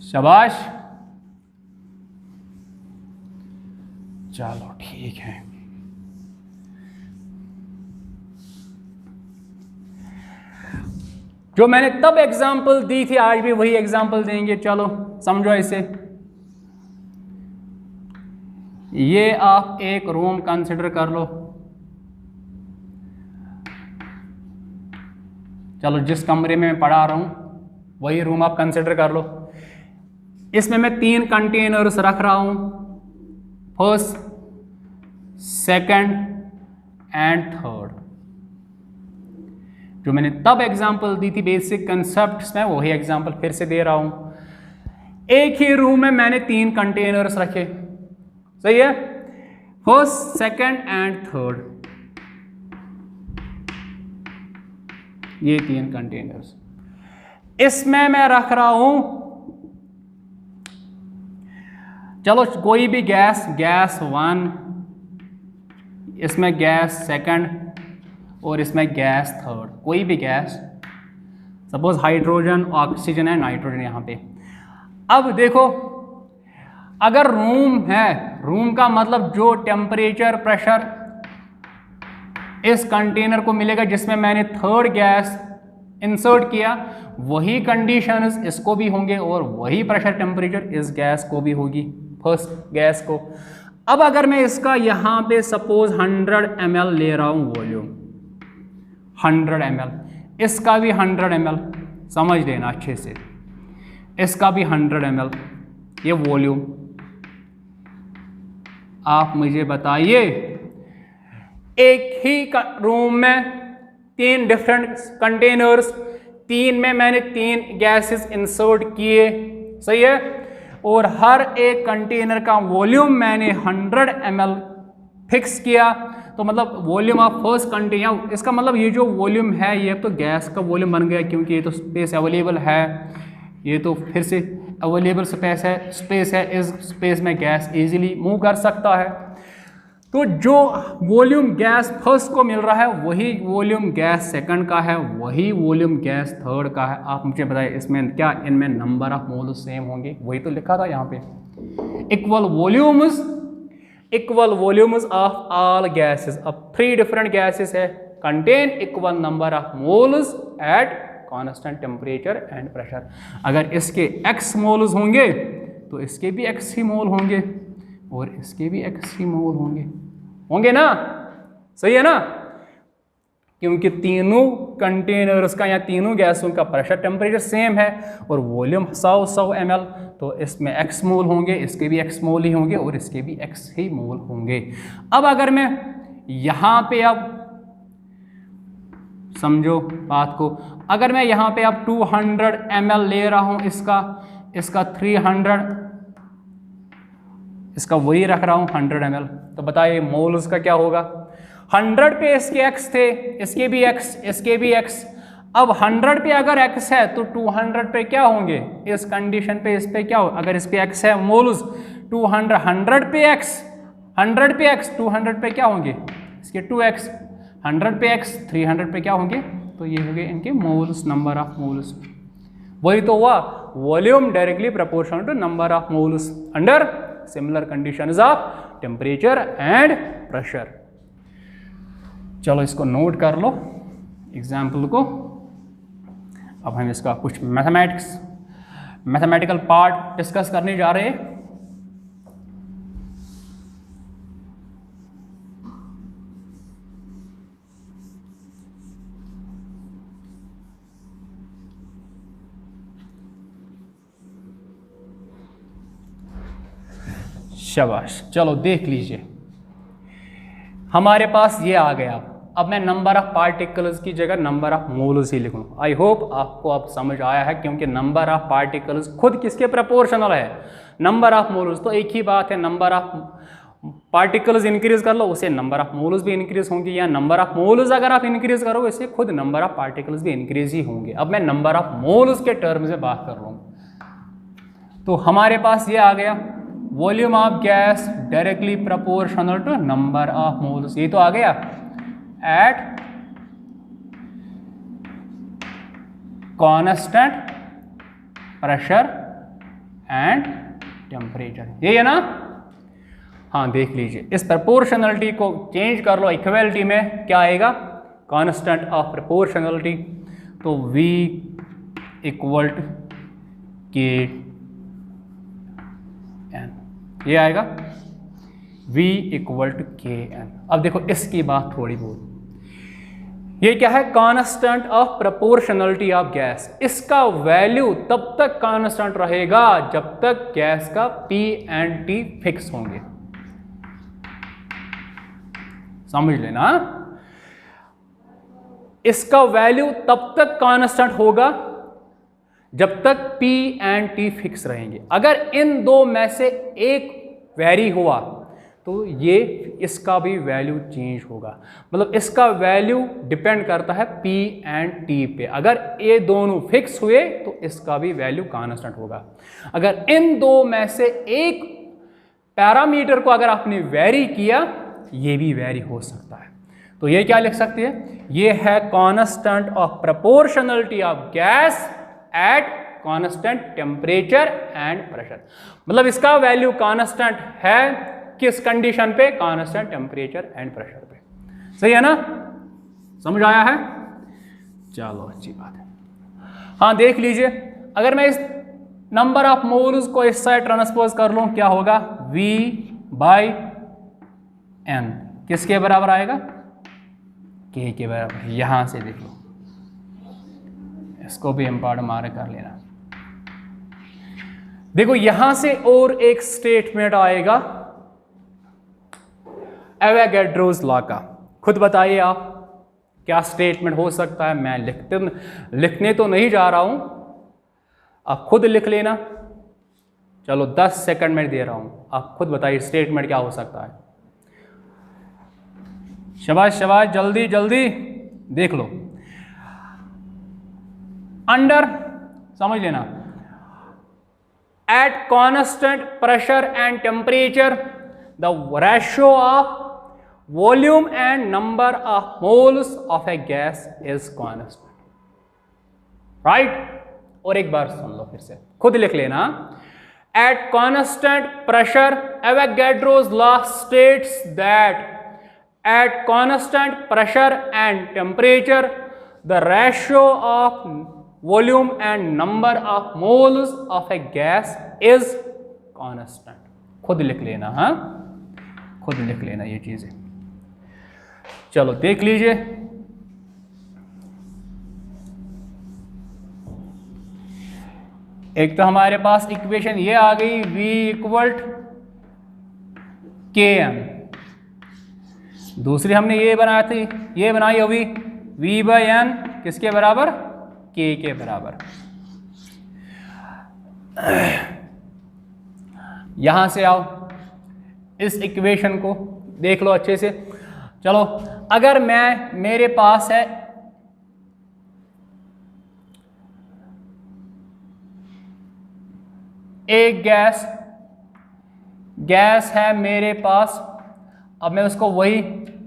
शाबाश, चलो ठीक है। जो मैंने तब एग्जाम्पल दी थी आज भी वही एग्जाम्पल देंगे, चलो समझो इसे। ये आप एक रूम कंसिडर कर लो, चलो जिस कमरे में मैं पढ़ा रहा हूं वही रूम आप कंसिडर कर लो। इसमें मैं 3 कंटेनर्स रख रहा हूं, फर्स्ट, सेकंड एंड थर्ड। जो मैंने तब एग्जांपल दी थी बेसिक कंसेप्ट्स में, वही एग्जांपल फिर से दे रहा हूं। एक ही रूम में मैंने 3 कंटेनर्स रखे, सही है, फर्स्ट, सेकंड एंड थर्ड, ये 3 कंटेनर्स। इसमें मैं रख रहा हूं, चलो कोई भी गैस, गैस 1, इसमें गैस सेकंड और इसमें गैस थर्ड, कोई भी गैस, सपोज हाइड्रोजन, ऑक्सीजन है, नाइट्रोजन यहां पे। अब देखो, अगर रूम है, रूम का मतलब जो टेम्परेचर, प्रेशर इस कंटेनर को मिलेगा जिसमें मैंने थर्ड गैस इंसर्ट किया, वही कंडीशंस इसको भी होंगे और वही प्रेशर, टेम्परेचर इस गैस को भी होगी, फर्स्ट गैस को। अब अगर मैं इसका यहां पे सपोज 100 ml ले रहा हूं वॉल्यूम, 100 ml, इसका भी 100 ml, समझ लेना अच्छे से, इसका भी 100 ml, ये वॉल्यूम। आप मुझे बताइए, एक ही रूम में 3 डिफरेंट कंटेनर्स, 3 में मैंने 3 गैसेस इंसर्ट किए, सही है, और हर एक कंटेनर का वॉल्यूम मैंने 100 ml फिक्स किया, तो मतलब वॉल्यूम ऑफ फर्स्ट कंटेनर, इसका मतलब ये जो वॉल्यूम है ये तो गैस का वॉल्यूम बन गया, क्योंकि ये तो स्पेस अवेलेबल है, ये तो फिर से अवेलेबल स्पेस है, इस स्पेस में गैस इजीली मूव कर सकता है। तो जो वॉल्यूम गैस फर्स्ट को मिल रहा है वही वॉल्यूम गैस सेकंड का है, वही वॉल्यूम गैस थर्ड का है। आप मुझे बताइए इसमें क्या, इनमें नंबर ऑफ मोल्स सेम होंगे? वही तो लिखा था यहाँ पे, equal volumes of all gases. अब 3 डिफरेंट गैसेस है, contain equal number of moles eight constant temperature and pressure. अगर इसके x मोल्स होंगे तो इसके भी x ही मोल होंगे और इसके भी x ही मोल होंगे ना, सही है ना, क्योंकि तीनों कंटेनर्स का या तीनों गैसों का प्रेशर टेम्परेचर सेम है और वॉल्यूम 100 ml, तो इसमें x मोल होंगे, इसके भी x मोल ही होंगे और इसके भी x ही मोल होंगे। अब अगर मैं यहाँ पे, अब समझो बात को, अगर मैं यहाँ पे अब 200 ml ले रहा हूँ, इसका 300, इसका वही रख रहा हूँ 100 ml, तो बताइए मोल्स का क्या होगा? 100 पे इसके x थे, इसके भी x, इसके भी x। अब 100 पे अगर x है तो 200 पे क्या होंगे? इस कंडीशन पे इस पे क्या हो, अगर इस पे x है मोल्स, 200, 100 पे x, 100 पे x, 200 पे क्या होंगे? इसके 2x, 100 पे x, 300 पे क्या होंगे? तो ये हो गए इनके मोल्स, नंबर ऑफ मोल्स। वही तो हुआ, volume directly proportional to number of moles under similar conditions of temperature and pressure. चलो इसको नोट कर लो एग्जाम्पल को। अब हम इसका कुछ मैथमेटिकल पार्ट डिस्कस करने जा रहे हैं। शाबाश, चलो देख लीजिए, हमारे पास ये आ गया। अब मैं नंबर ऑफ पार्टिकल्स की जगह नंबर ऑफ मोल्स ही लिखूँ। आई होप आपको अब समझ आया है, क्योंकि नंबर ऑफ पार्टिकल्स खुद किसके प्रोपोर्शनल है? Number of moles. तो एक ही बात है, नंबर ऑफ पार्टिकल्स इंक्रीज कर लो उसे नंबर ऑफ मोल्स भी इंक्रीज होंगे, या नंबर ऑफ मोल्स अगर आप इंक्रीज करोगे इससे खुद नंबर ऑफ पार्टिकल्स भी इंक्रीज ही होंगे। अब मैं नंबर ऑफ मोल्स के टर्म से बात कर रहा हूँ। तो हमारे पास ये आ गया, volume of gas directly proportional to number of moles, ये तो आ गया at constant pressure and temperature, ये है ना? हाँ देख लीजिए, इस प्रोपोर्शनलिटी को चेंज कर लो इक्वलिटी में, क्या आएगा? कांस्टेंट ऑफ प्रोपोर्शनलिटी, तो V इक्वल टू के एन, ये आएगा V इक्वल टू के एन। अब देखो इसकी बात थोड़ी बहुत, ये क्या है? Constant of proportionality of gas. इसका वैल्यू तब तक कांस्टेंट रहेगा जब तक गैस का P एंड T फिक्स होंगे, समझ लेना। इसका वैल्यू तब तक कांस्टेंट होगा जब तक P एंड T फिक्स रहेंगे। अगर इन दो में से एक वेरी हुआ तो ये इसका भी वैल्यू चेंज होगा, मतलब इसका वैल्यू डिपेंड करता है P एंड T पे। अगर ये दोनों फिक्स हुए तो इसका भी वैल्यू कांस्टेंट होगा। अगर इन दो में से एक पैरामीटर को अगर आपने वेरी किया, ये भी वेरी हो सकता है। तो ये क्या लिख सकते हैं, ये है constant of proportionality of gas at constant temperature and pressure. मतलब इसका वैल्यू कांस्टेंट है किस कंडीशन पे, कांस्टेंट टेम्परेचर एंड प्रेशर पे। सही है ना, समझ आया है? चलो अच्छी बात है। हाँ देख लीजिए, अगर मैं इस नंबर ऑफ मोल्स को इस साइड ट्रांसपोज कर लूं, क्या होगा, V/N किसके बराबर आएगा, K के बराबर। यहां से देख लो, इसको भी इम्पॉर्टेंट मार्क कर लेना। देखो यहां से और एक स्टेटमेंट आएगा एवोगैड्रोस लॉ का। खुद बताइए आप क्या स्टेटमेंट हो सकता है। मैं लिखने तो नहीं जा रहा हूं, आप खुद लिख लेना। चलो 10 सेकंड में दे रहा हूं, आप खुद बताइए स्टेटमेंट क्या हो सकता है। शाबाश शाबाश, जल्दी जल्दी देख लो। अंडर, समझ लेना, eight constant pressure and temperature the ratio of volume and number of moles of A gas is constant, right. और एक बार सुन लो फिर से, खुद लिख लेना। Eight constant pressure, Avogadro's law states that at constant pressure and temperature the ratio of volume and number of moles of a gas is constant। खुद लिख लेना, हाँ खुद लिख लेना ये चीजें। चलो देख लीजिए, एक तो हमारे पास इक्वेशन ये आ गई V = Km, दूसरी हमने ये बनाया थी, ये बनाई अभी V/N किसके बराबर, K के बराबर। यहां से आओ, इस इक्वेशन को देख लो अच्छे से। चलो अगर मेरे पास है एक गैस है मेरे पास, अब मैं उसको वही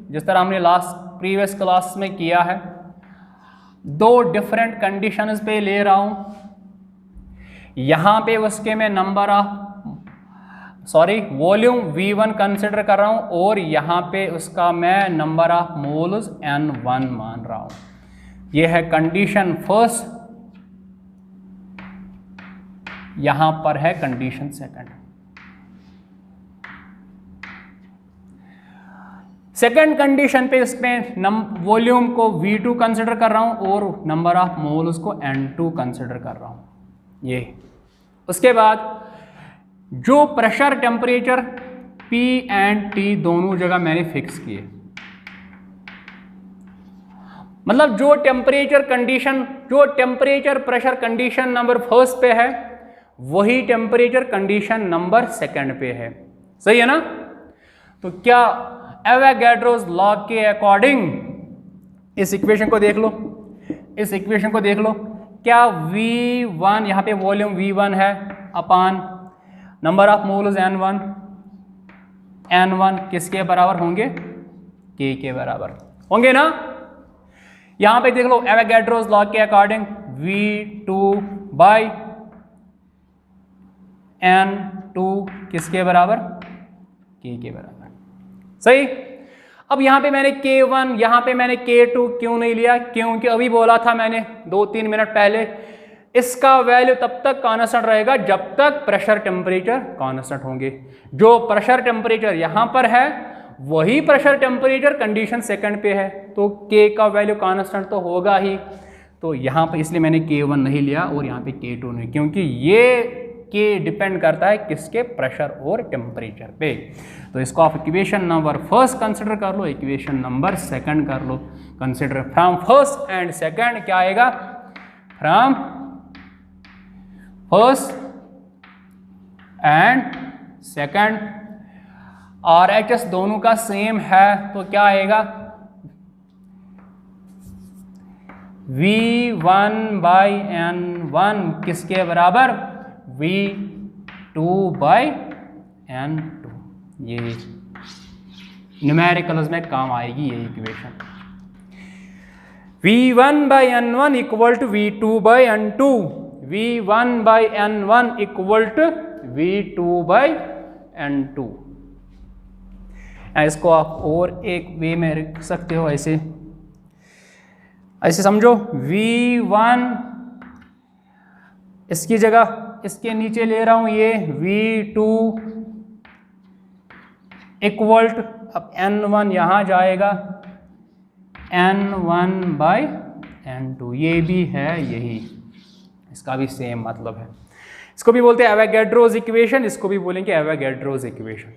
जिस तरह हमने प्रीवियस क्लास में किया है, दो डिफरेंट कंडीशंस पे ले रहा हूं। यहां पे उसके मैं वॉल्यूम V1 कंसिडर कर रहा हूं और यहां पे उसका मैं नंबर ऑफ मोल्स N1 मान रहा हूं। यह है कंडीशन फर्स्ट, यहां पर है कंडीशन सेकंड। सेकंड कंडीशन पे इसमें वॉल्यूम को V2 कंसिडर कर रहा हूं और नंबर ऑफ मोल्स को N2 कंसिडर कर रहा हूं। ये उसके बाद जो pressure temperature P and T दोनों जगह मैंने फिक्स किए, मतलब जो temperature pressure condition number first पे है वही टेम्परेचर कंडीशन नंबर सेकंड पे है। सही है ना। तो क्या एवोगैड्रोस लॉ के अकॉर्डिंग इस इक्वेशन को देख लो, इस इक्वेशन को देख लो, क्या V1 यहाँ पे वॉल्यूम V1 है अपान नंबर ऑफ मोल्स N1 किसके बराबर होंगे, K के बराबर होंगे ना। यहाँ पे देख लो एवोगैड्रोस लॉ के अकॉर्डिंग V2/N2 किसके बराबर, K के बराबर। सही। अब यहां पे मैंने K1, यहां पे मैंने K2 क्यों नहीं लिया, क्योंकि अभी बोला था मैंने 2-3 मिनट पहले, इसका वैल्यू तब तक कांस्टेंट रहेगा जब तक प्रेशर टेम्परेचर कांस्टेंट होंगे। जो प्रेशर टेम्परेचर यहां पर है वही प्रेशर टेम्परेचर कंडीशन सेकंड पे है, तो K का वैल्यू कांस्टेंट तो होगा ही। तो यहां पे इसलिए मैंने K1 नहीं लिया और यहां पे K2 नहीं, क्योंकि ये K डिपेंड करता है किसके, प्रेशर और टेम्परेचर पे। तो इसको आप इक्वेशन नंबर फर्स्ट कंसिडर कर लो, इक्वेशन नंबर सेकंड कर लो। Consider from first and second क्या आएगा, फ्रॉम फर्स्ट एंड सेकंड, और एच दोनों का सेम है तो क्या आएगा, V1/N1 किसके बराबर, V2/N2। ये न्यूमेरिकल्स में काम आएगी ये equation. V1/N1 equal to V2/N2, V1/N1 equal to V2/N2। इसको आप और एक वे में रख सकते हो, ऐसे समझो, V1 इसकी जगह इसके नीचे ले रहा हूं ये V2 इक्वल टू, अब N1 यहां जाएगा N1/N2, ये भी है यही, इसका भी सेम मतलब है। इसको भी बोलते हैं एवोगैड्रोस इक्वेशन, इसको भी बोलेंगे एवोगैड्रोस इक्वेशन।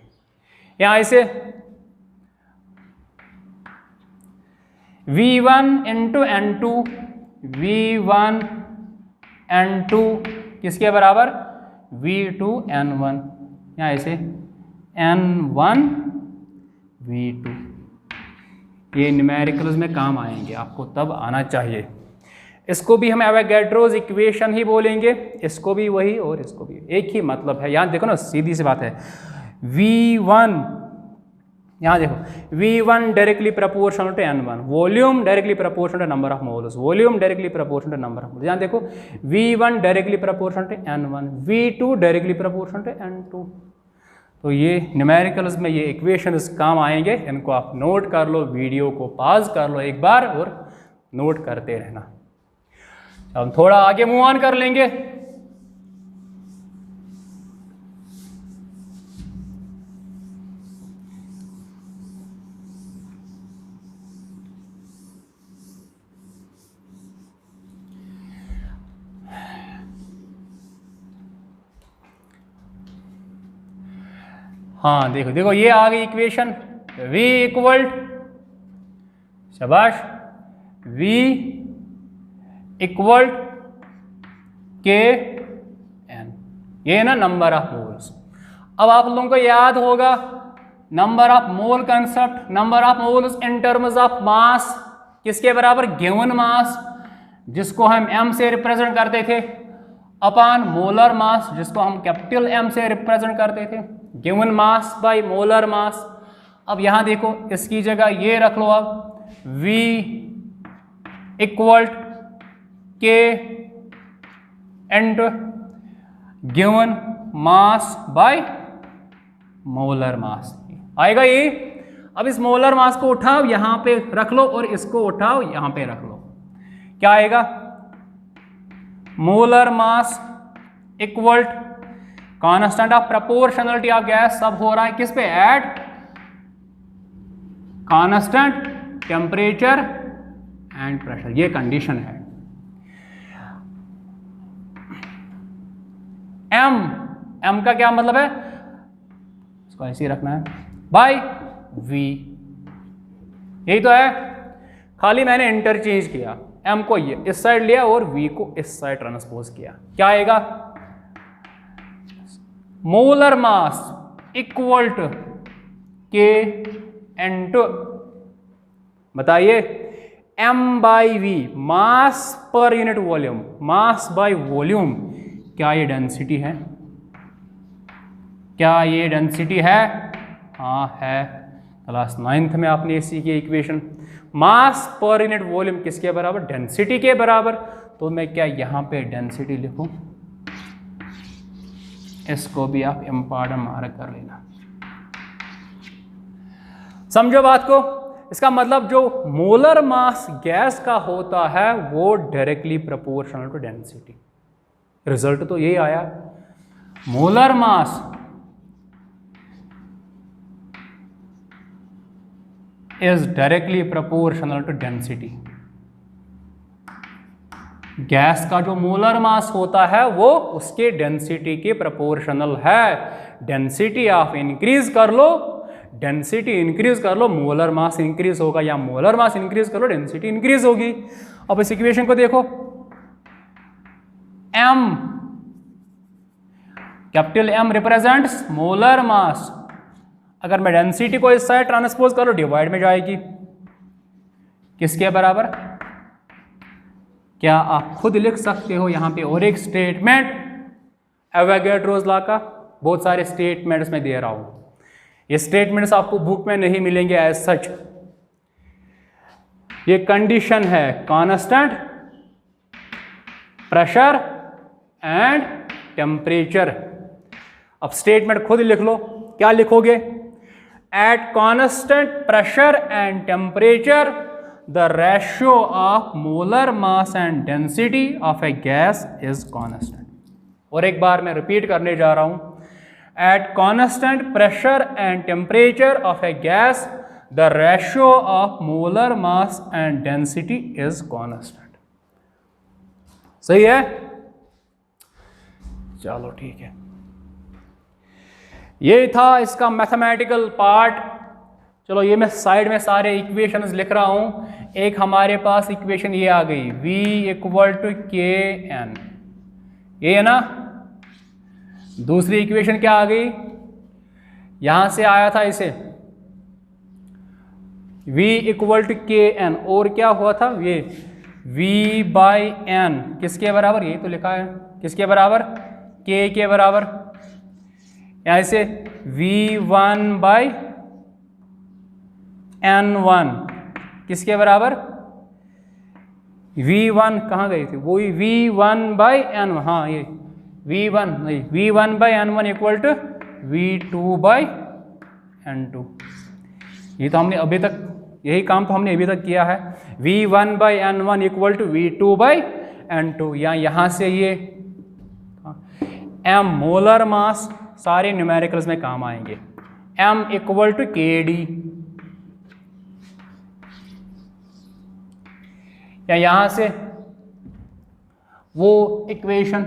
यहां ऐसे V1 into N2, V1 N2 किसके बराबर, V2/N1, यहाँ ऐसे N1 V2। ये न्यूमेरिकल्स में काम आएंगे, आपको तब आना चाहिए। इसको भी हम एवोगैड्रोस इक्वेशन ही बोलेंगे, इसको भी वही और इसको भी, एक ही मतलब है। यहाँ देखो ना, सीधी सी बात है, V1 यहाँ देखो, V1 directly proportional to N1, volume directly proportional to number of moles, volume directly proportional to number of moles. यहाँ देखो V1 directly proportional to N1, V2 directly proportional to N2। तो ये न्यूमेरिकल्स में ये इक्वेशंस काम आएंगे, इनको आप नोट कर लो, वीडियो को पॉज कर लो एक बार और नोट करते रहना। अब थोड़ा आगे मूव ऑन कर लेंगे। हाँ देखो देखो, ये आ गई इक्वेशन, V इक्वल, शाबाश, V इक्वल Kn, ये ना नंबर ऑफ मोल्स। अब आप लोगों को याद होगा number of mole concept, number of moles in terms of mass किसके बराबर, गिवन मास जिसको हम m से रिप्रेजेंट करते थे, अपॉन मोलर मास जिसको हम कैपिटल M से रिप्रेजेंट करते थे, given mass by molar mass. अब यहां देखो, इसकी जगह ये रख लो, अब V equal K and given mass by molar mass आएगा ये। अब इस मोलर मास को उठाओ यहां पे रख लो और इसको उठाओ यहां पे रख लो, क्या आएगा, molar mass equal constant of proportionality of gas, सब हो रहा है किस पे, eight constant temperature and pressure, ये कंडीशन है। M का क्या मतलब है, इसको ऐसे ही रखना है, बाय V, यही तो है, खाली मैंने इंटरचेंज किया, M को ये इस साइड लिया और V को इस साइड ट्रांसपोज किया, क्या आएगा, molar mass equal to K into, बताइए, M/V, मास पर unit volume, mass by volume. क्या ये डेंसिटी है, क्या ये डेंसिटी है, हाँ है, क्लास 9th में आपने इसी की इक्वेशन, मास पर यूनिट वॉल्यूम किसके बराबर, डेंसिटी के बराबर। तो मैं क्या यहाँ पे डेंसिटी लिखूं, इसको भी आप इम्पॉर्टेंट मार्क कर लेना, समझो बात को। इसका मतलब जो मोलर मास गैस का होता है वो directly proportional to density, result तो यही आया, molar mass is directly proportional to density. Gas का जो मोलर मास होता है वो उसके डेंसिटी के प्रोपोर्शनल है। डेंसिटी आप इंक्रीज कर लो, डेंसिटी इंक्रीज कर लो, मोलर मास इंक्रीज होगा, या मोलर मास इंक्रीज कर लो, डेंसिटी इंक्रीज होगी। अब इस इक्वेशन को देखो, M capital M represents molar mass. अगर मैं डेंसिटी को इस साइड ट्रांसपोज करूँ डिवाइड में जाएगी, किसके बराबर? क्या आप खुद लिख सकते हो यहाँ पे और एक स्टेटमेंट एवोगैड्रोस लॉ का? बहुत सारे स्टेटमेंट्स में दे रहा हूँ, ये स्टेटमेंट्स आपको बुक में नहीं मिलेंगे एज सच। ये कंडीशन है कांस्टेंट प्रेशर एंड टेम्परेचर। अब स्टेटमेंट खुद लिख लो, क्या लिखोगे? Eight constant pressure and temperature the ratio of molar mass and density of A gas is constant. और एक बार मैं रिपीट करने जा रहा हूं, eight constant pressure and temperature of A gas the ratio of molar mass and density is constant. सही है? चलो ठीक है, ये था इसका मैथमेटिकल पार्ट। चलो ये मैं साइड में सारे इक्वेशंस लिख रहा हूं। एक हमारे पास इक्वेशन ये आ गई, V इक्वल टू KN, ये है ना। दूसरी इक्वेशन क्या आ गई? यहां से आया था इसे V इक्वल टू KN, और क्या हुआ था? ये V बाई N किसके बराबर? यही तो लिखा है, किसके बराबर? K के बराबर। यहाँ से V1 बाई N1 किसके बराबर? V1 कहाँ गई थी? वही V1 बाई N1, हाँ ये V1 नहीं, V1 by N1 equal to V2 by N2। ये तो हमने अभी तक, यही काम तो हमने अभी तक किया है। V1 by N1 equal to V2 by N2। यहाँ से ये M मोलर मास सारे न्यूमेरिकल्स में काम आएंगे। M इक्वल टू KD, या यहां से वो इक्वेशन,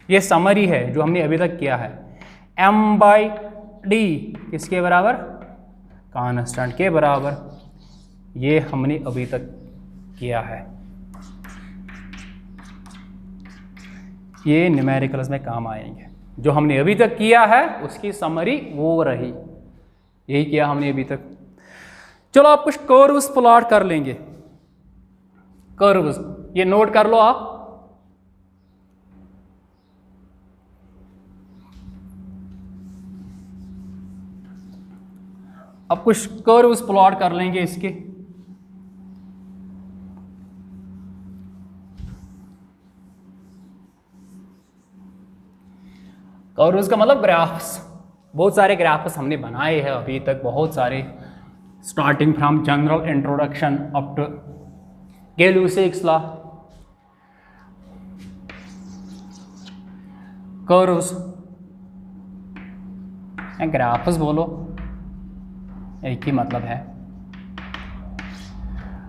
ये समरी है जो हमने अभी तक किया है। M बाई D किसके बराबर? कांस्टेंट के बराबर। ये हमने अभी तक किया है, ये न्यूमेरिकल्स में काम आएंगे। जो हमने अभी तक किया है उसकी समरी वो रही, यही किया हमने अभी तक। चलो आप कुछ कर्व्स प्लॉट कर लेंगे, कर्व्स ये नोट कर लो आप। अब कुछ कर्व्स प्लॉट कर लेंगे इसके। कर्व्स का मतलब ग्राफ्स। बहुत सारे ग्राफ्स हमने बनाए हैं अभी तक, बहुत सारे, starting from general introduction up to Gay Lussac's law. Curves graphs बोलो, एक ही मतलब है।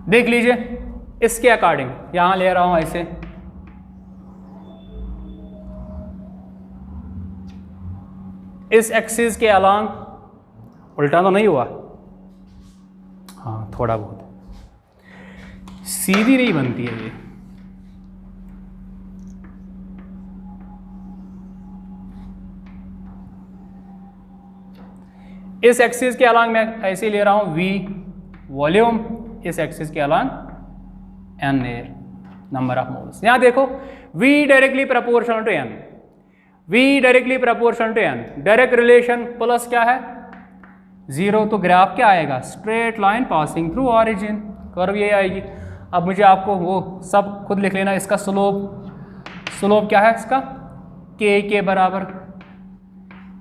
देख लीजिए इसके अकॉर्डिंग, यहां ले रहा हूं ऐसे, इस एक्सिस के अलोंग, उल्टा तो नहीं हुआ, हाँ थोड़ा बहुत, सीधी नहीं बनती है ये। इस एक्सिस के अलोंग मैं ऐसे ले रहा हूं V वॉल्यूम, इस एक्सिस के अलोंग N एयर, नंबर ऑफ मोल्स। यहां देखो V directly proportional to N, V directly proportional to N, direct relation plus क्या है 0, तो ग्राफ क्या आएगा? Straight line passing through origin, curve ये आएगी। अब मुझे आपको वो सब खुद लिख लेना। इसका स्लोप क्या है इसका? K के बराबर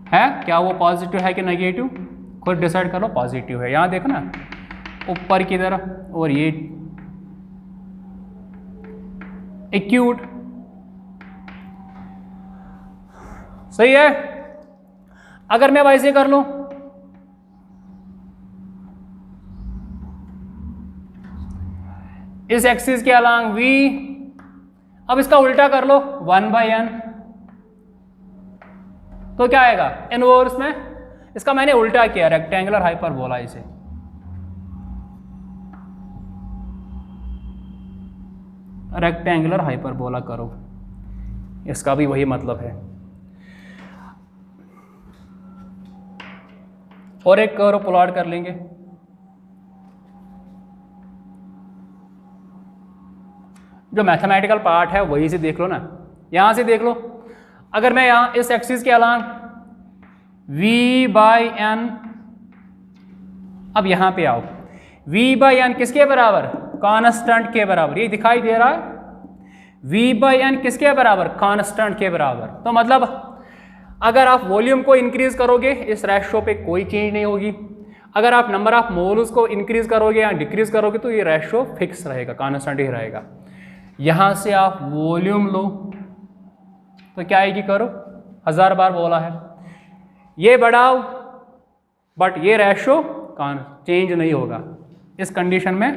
है। क्या वो पॉजिटिव है कि नेगेटिव? खुद डिसाइड कर लो। पॉजिटिव है, यहाँ देखो ना ऊपर की तरफ, और ये एक्यूट, सही है। अगर मैं वैसे कर लूं, इस एक्सिस के अलोंग V, अब इसका उल्टा कर लो 1/n, तो क्या आएगा? इनवर्स में। इसका मैंने उल्टा किया, रेक्टेंगुलर हाइपरबोला, इसे रेक्टेंगुलर हाइपरबोला करो, इसका भी वही मतलब है। और एक कर्व प्लॉट कर लेंगे। जो मैथमेटिकल पार्ट है वही से देख लो ना, यहां से देख लो। अगर मैं यहां इस एक्सिस के अलांग v/n, अब यहां पे आओ, v/n किसके बराबर? कांस्टेंट के बराबर। ये दिखाई दे रहा है, v/n किसके बराबर? कांस्टेंट के बराबर। तो मतलब अगर आप वॉल्यूम को इंक्रीज करोगे इस रेशो पे कोई चेंज नहीं होगी, अगर आप नंबर ऑफ मोल्स को इंक्रीज करोगे या डिक्रीज करोगे तो ये रेशो फिक्स रहेगा, कांस्टेंट ही रहेगा। यहां से आप वॉल्यूम लो तो क्या आएगी? करो, 1000 बार बोला है, ये बढ़ाओ बट ये रेशो चेंज नहीं होगा। इस कंडीशन में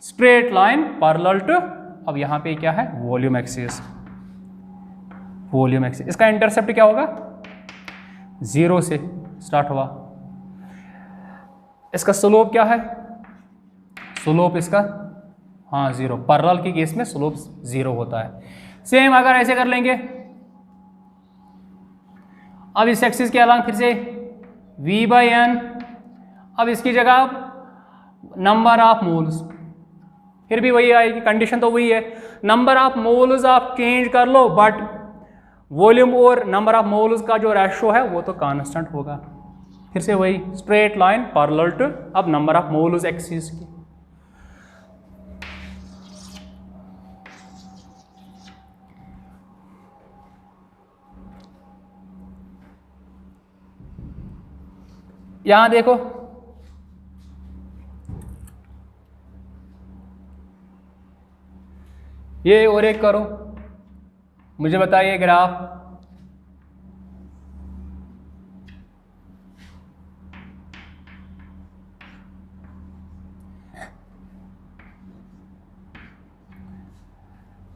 स्ट्रेट लाइन पैरेलल टू, अब यहां पे क्या है? Volume axis. वॉल्यूम एक्सिस, इसका इंटरसेप्ट क्या होगा? 0 से स्टार्ट हुआ। इसका स्लोप क्या है? स्लोप इसका, हाँ 0। पैरेलल की केस में स्लोप 0 होता है। सेम अगर ऐसे कर लेंगे, अब इस एक्सिस के अलांग फिर से v/n, अब इसकी जगह आप नंबर ऑफ मोल्स, फिर भी वही आएगी, कंडीशन तो वही है। नंबर ऑफ मोल्स आप चेंज कर लो बट वॉल्यूम और नंबर ऑफ मोल्स का जो रेशो है वो तो कांस्टेंट होगा। फिर से वही स्ट्रेट लाइन पैरेलल टू, अब नंबर ऑफ मोल्स एक्सिस की। यहां देखो, ये और एक करो, मुझे बताइए ग्राफ।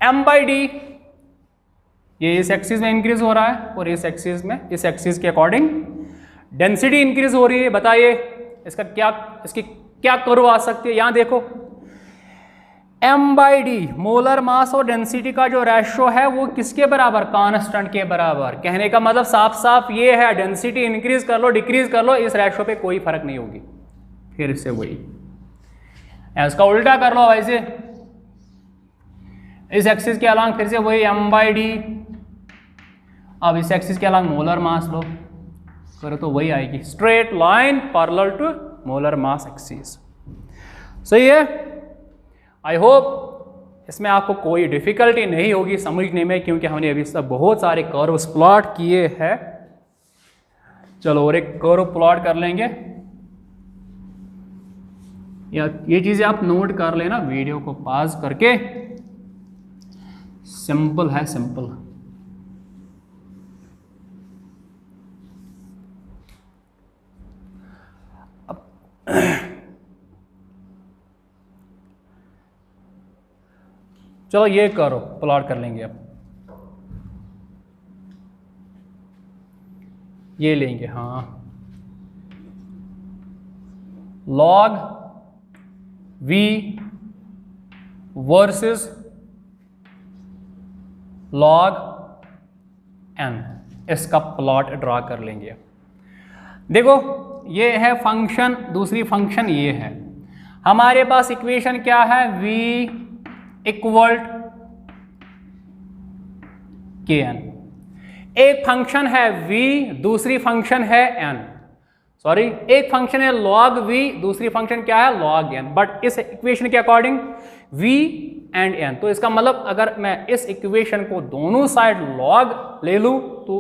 m/d, ये इस एक्सिस में इंक्रीज हो रहा है और इस एक्सिस में, इस एक्सिस के अकॉर्डिंग डेंसिटी इंक्रीज हो रही है। बताइए इसका क्या, इसकी क्या कर्व आ सकती है? यहां देखो, m/d मोलर मास और डेंसिटी का जो रेशो है वो किसके बराबर? कांस्टेंट के बराबर। कहने का मतलब साफ साफ ये है, डेंसिटी इंक्रीज कर लो डिक्रीज कर लो, इस रेशो पे कोई फर्क नहीं होगी। फिर से वही, इसका उल्टा कर लो वैसे, इस एक्सिस के अलांग फिर से वही m/d, अब इस एक्सिस के अलांग मोलर मास लो, करो तो वही आएगी, straight line parallel to molar mass axis. सही है? आई होप इसमें आपको कोई डिफिकल्टी नहीं होगी समझने में, क्योंकि हमने अभी तक बहुत सारे कर्व्स प्लॉट किए हैं। चलो और एक कर्व प्लॉट कर लेंगे, या ये चीजें आप नोट कर लेना वीडियो को पॉज करके। सिंपल है, सिंपल। चलो ये करो, प्लॉट कर लेंगे। अब ये लेंगे, हाँ, log v versus log n, इसका प्लॉट ड्रा कर लेंगे। देखो ये है फंक्शन, दूसरी फंक्शन ये है। हमारे पास इक्वेशन क्या है? v equal kn। एक फंक्शन है v, दूसरी फंक्शन है n, सॉरी एक फंक्शन है log v, दूसरी फंक्शन क्या है? log n। बट इस इक्वेशन के अकॉर्डिंग v एंड n, तो इसका मतलब अगर मैं इस इक्वेशन को दोनों साइड log ले लूं तो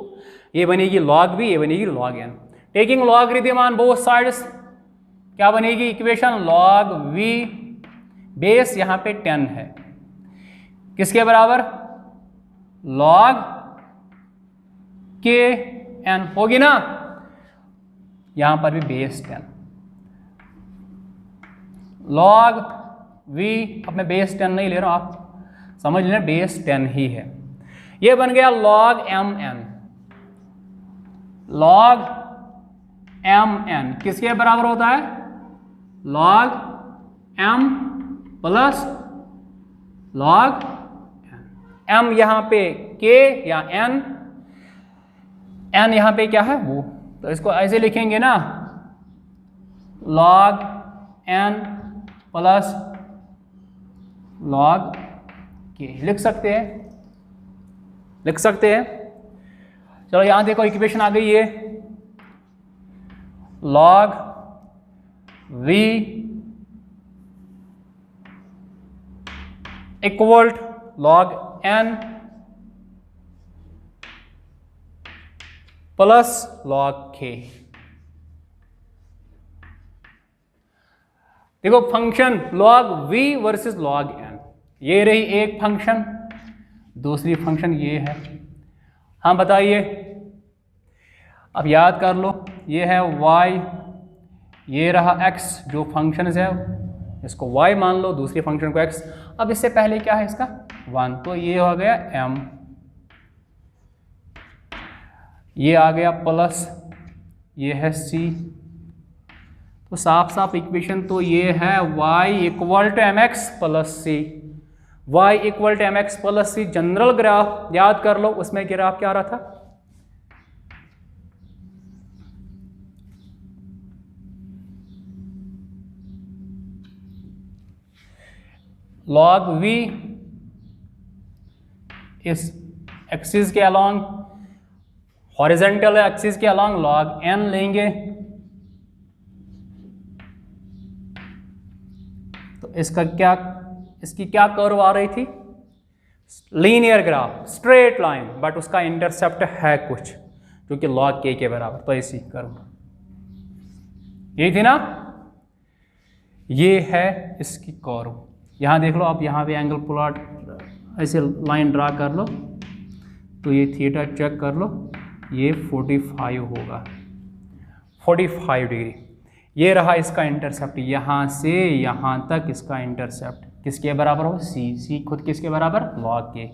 ये बनेगी log v, ये बनेगी log n। Taking logarithm on both sides, क्या बनेगी इक्वेशन? log v बेस यहां पे 10 है, किसके बराबर? log kn होगी ना, यहां पर भी बेस 10 log v। अब मैं बेस 10 नहीं ले रहा हूं, आप समझ लेना बेस 10 ही है। ये बन गया log mn। log mn किसके बराबर होता है? log m plus log m, यहां पे k या n, n यहां पे क्या है वो, तो इसको ऐसे लिखेंगे ना, log n plus log k लिख सकते हैं। चलो यहां देखो इक्वेशन आ गई है, log v equal log n plus log k। देखो function log v versus log n, ये रही एक फंक्शन, दूसरी फंक्शन ये है। हाँ बताइए, अब याद कर लो, ये है y, ये रहा x, जो फंक्शन है इसको y मान लो, दूसरी फंक्शन को x। अब इससे पहले क्या है इसका 1, तो ये हो गया m, ये आ गया प्लस, ये है c। तो साफ साफ इक्वेशन तो ये है y equal to m x plus c, y equal to m x plus c. General graph याद कर लो, उसमें ग्राफ क्या आ रहा था, log v इस एक्सिस के अलॉन्ग, हॉरिजॉन्टल एक्सिस के अलॉन्ग log n लेंगे, तो इसकी क्या कर्व आ रही थी, linear graph, straight line, but उसका इंटरसेप्ट है कुछ जो कि log k के बराबर, तो ऐसी कर्व यही थी ना, ये है इसकी कर्व। यहाँ देख लो आप, यहाँ पे एंगल प्लॉट ऐसे लाइन ड्रा कर लो, तो ये थीटा चेक कर लो, ये 45 होगा, 45 डिग्री। ये रहा इसका इंटरसेप्ट, यहाँ से यहाँ तक इसका इंटरसेप्ट किसके बराबर हो, c खुद किसके बराबर, log k।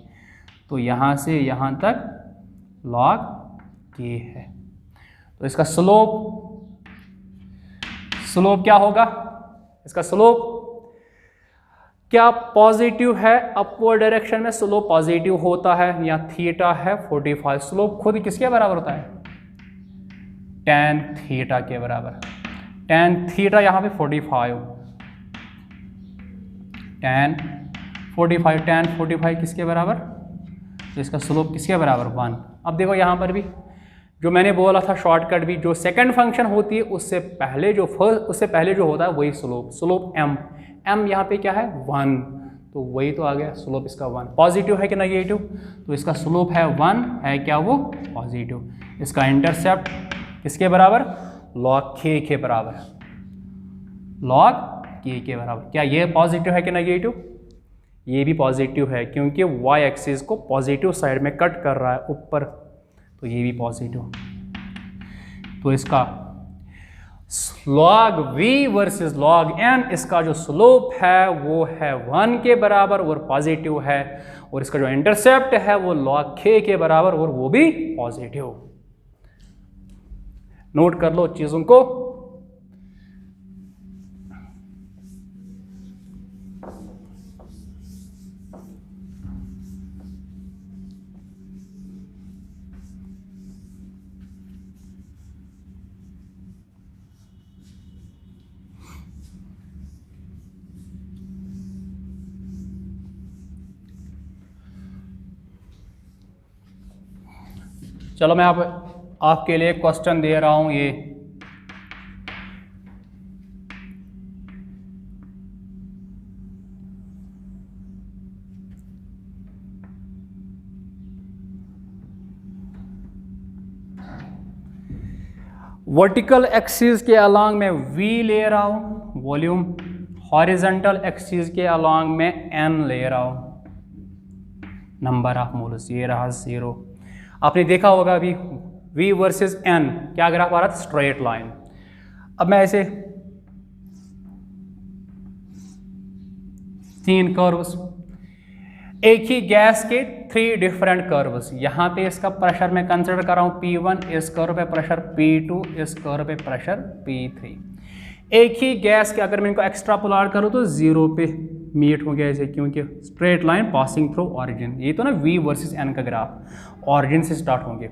तो यहाँ से यहाँ तक log k है। तो इसका स्लोप क्या होगा, इसका स्लोप क्या पॉजिटिव है, अपवर्ड डायरेक्शन में स्लोप पॉजिटिव होता है, या थीटा है 45, स्लोप खुद किसके बराबर होता है, tan थीटा के बराबर। tan थीटा यहाँ पे 45, tan 45 किसके बराबर, तो इसका स्लोप किसके बराबर 1। अब देखो यहाँ पर भी जो मैंने बोला था शॉर्टकट भी, जो सेकंड फंक्शन होती है उससे पहले जो होता है वही स्लोप m यहाँ पे क्या है 1, तो वही तो आ गया स्लोप इसका 1। पॉजिटिव है कि नेगेटिव, तो इसका स्लोप है 1, है क्या वो पॉजिटिव। इसका इंटरसेप्ट किसके बराबर, log k के बराबर, log k के बराबर। क्या ये पॉजिटिव है कि नेगेटिव, ये भी पॉजिटिव है, क्योंकि y एक्सिस को पॉजिटिव साइड में कट कर रहा है ऊपर, तो ये भी पॉजिटिव। तो इसका log v versus log n, इसका जो स्लोप है वो है 1 के बराबर और पॉजिटिव है, और इसका जो इंटरसेप्ट है वो log k के बराबर और वो भी पॉजिटिव। नोट कर लो चीजों को। चलो मैं आपके लिए क्वेश्चन दे रहा हूं, ये वर्टिकल एक्सिस के अलॉन्ग में v ले रहा हूं वॉल्यूम, हॉरिजॉन्टल एक्सिस के अलॉन्ग में n ले रहा हूं नंबर ऑफ मोल्स, ये रहा 0। आपने देखा होगा अभी v वर्सेस n क्या ग्राफ आ रहा था, स्ट्रेट लाइन। अब मैं ऐसे 3 कर्व्स, एक ही गैस के 3 डिफरेंट कर्व्स, यहाँ पे इसका प्रेशर मैं कंसिडर कर रहा हूँ P1, इस कर्व पे प्रेशर P2, इस कर्व पे प्रेशर P3। एक ही गैस के अगर मैं इनको एक्स्ट्रा पुलार करूँ तो 0 पे मीट हो गया ऐसे, क्योंकि straight line passing through origin. ये तो ना v वर्सेस n का ग्राफ ऑरिजिन से स्टार्ट होंगे।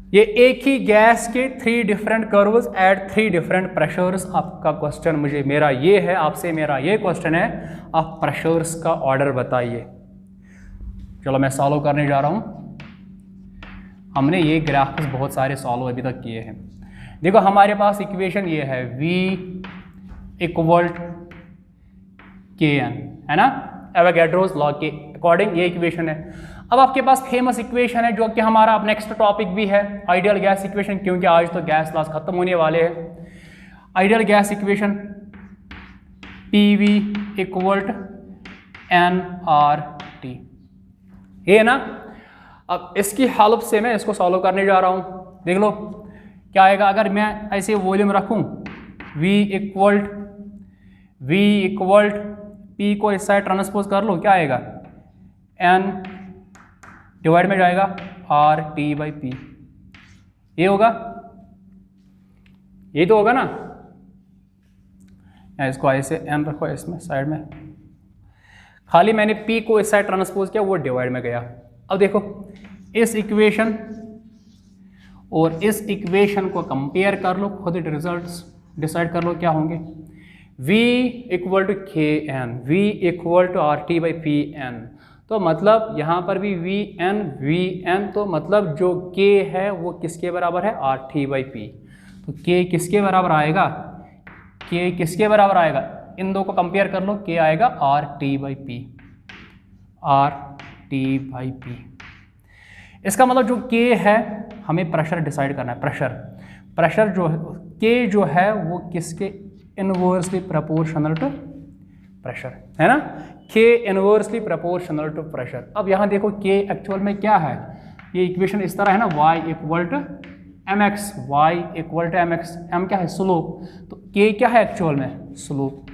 ये एक ही गैस के 3 different curves at 3 different pressures. आपका क्वेश्चन मुझे मेरा ये है, आपसे मेरा ये क्वेश्चन है, आप प्रेशर्स का ऑर्डर बताइए। चलो मैं सॉल्व करने जा रहा हूँ। हमने ये ग्राफ्स बहुत सारे सॉल्व अभी तक किए हैं। देखो हमारे पास इक्वेशन ये है V इक्वल KN, है ना, एवोगैड्रोस लॉ के अकॉर्डिंग ये इक्वेशन है। अब आपके पास फेमस इक्वेशन है जो कि हमारा अब नेक्स्ट टॉपिक भी है, आइडियल गैस इक्वेशन, क्योंकि आज तो गैस लॉस खत्म होने वाले हैं। Ideal gas equation PV equal nRT, ये है ना। अब इसकी हेल्प से मैं इसको सॉल्व करने जा रहा हूँ। देख लो क्या आएगा अगर मैं ऐसे वॉल्यूम रखूँ, V इक्वल P को इस साइड ट्रांसपोज कर लो, क्या आएगा, N डिवाइड में जाएगा RT/P, ये होगा, ये तो होगा ना। इसको ऐसे N रखो इसमें साइड में, खाली मैंने P को इस साइड ट्रांसपोज किया, वो डिवाइड में गया। अब देखो इस इक्वेशन और इस इक्वेशन को कंपेयर कर लो, खुद रिजल्ट्स डिसाइड कर लो क्या होंगे। V equal to KN, V equal to RT/PN, तो मतलब यहाँ पर भी VN, तो मतलब जो K है वो किसके बराबर है, RT/P। तो K किसके बराबर आएगा, K किसके बराबर आएगा, इन दो को कंपेयर कर लो, K आएगा RT/P। इसका मतलब जो K है हमें प्रेशर डिसाइड करना है। प्रेशर जो है K जो है वो किसके इनवर्सली प्रोपोर्शनल टू प्रेशर, है ना, K inversely proportional to pressure. अब यहाँ देखो K एक्चुअल में क्या है, ये इक्वेशन इस तरह है ना, y equal to mx, m क्या है, स्लोप, तो K क्या है एक्चुअल में, स्लोप।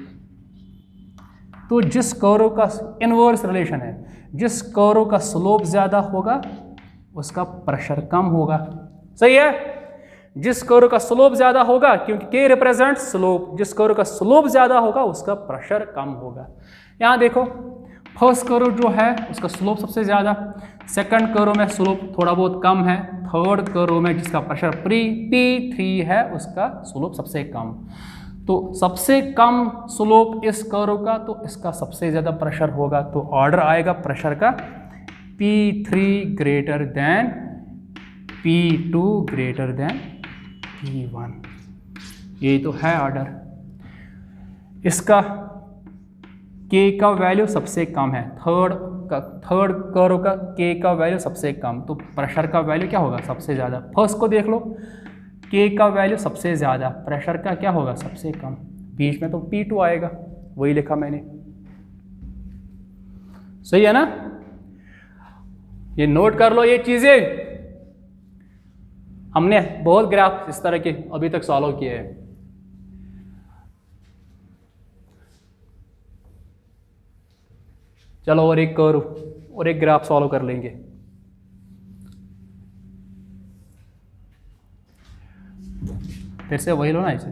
तो जिस कर्व का इनवर्स रिलेशन है, जिस कर्व का स्लोप ज्यादा होगा उसका प्रेशर कम होगा, सही है। जिस कर्व का स्लोप ज्यादा होगा, क्योंकि K रिप्रेजेंट स्लोप, जिस कर्व का स्लोप ज्यादा होगा उसका प्रेशर कम होगा। यहाँ देखो फर्स्ट कर्व जो है उसका स्लोप सबसे ज्यादा, सेकंड कर्व में स्लोप थोड़ा बहुत कम है, थर्ड कर्व में जिसका प्रेशर P3 है उसका स्लोप सबसे कम। तो सबसे कम स्लोप इस कर्व का, तो इसका सबसे ज्यादा प्रेशर होगा। तो ऑर्डर आएगा प्रेशर का P3 greater than P2 greater than P1, ये तो है ऑर्डर। इसका K का वैल्यू सबसे कम है, थर्ड कर्व का K का वैल्यू सबसे कम, तो प्रेशर का वैल्यू क्या होगा, सबसे ज़्यादा। फर्स्ट को देख लो, K का वैल्यू सबसे ज़्यादा, प्रेशर का क्या होगा, सबसे कम, बीच में तो P2 आएगा, वही लिखा मैंने, सही है ना। ये नोट कर लो, ये चीज़ें हमने बहुत ग्राफ इस तरह के अभी तक सॉल्व किए हैं। चलो और एक कर्व और एक ग्राफ सॉल्व कर लेंगे। फिर से वही लो ना, इसे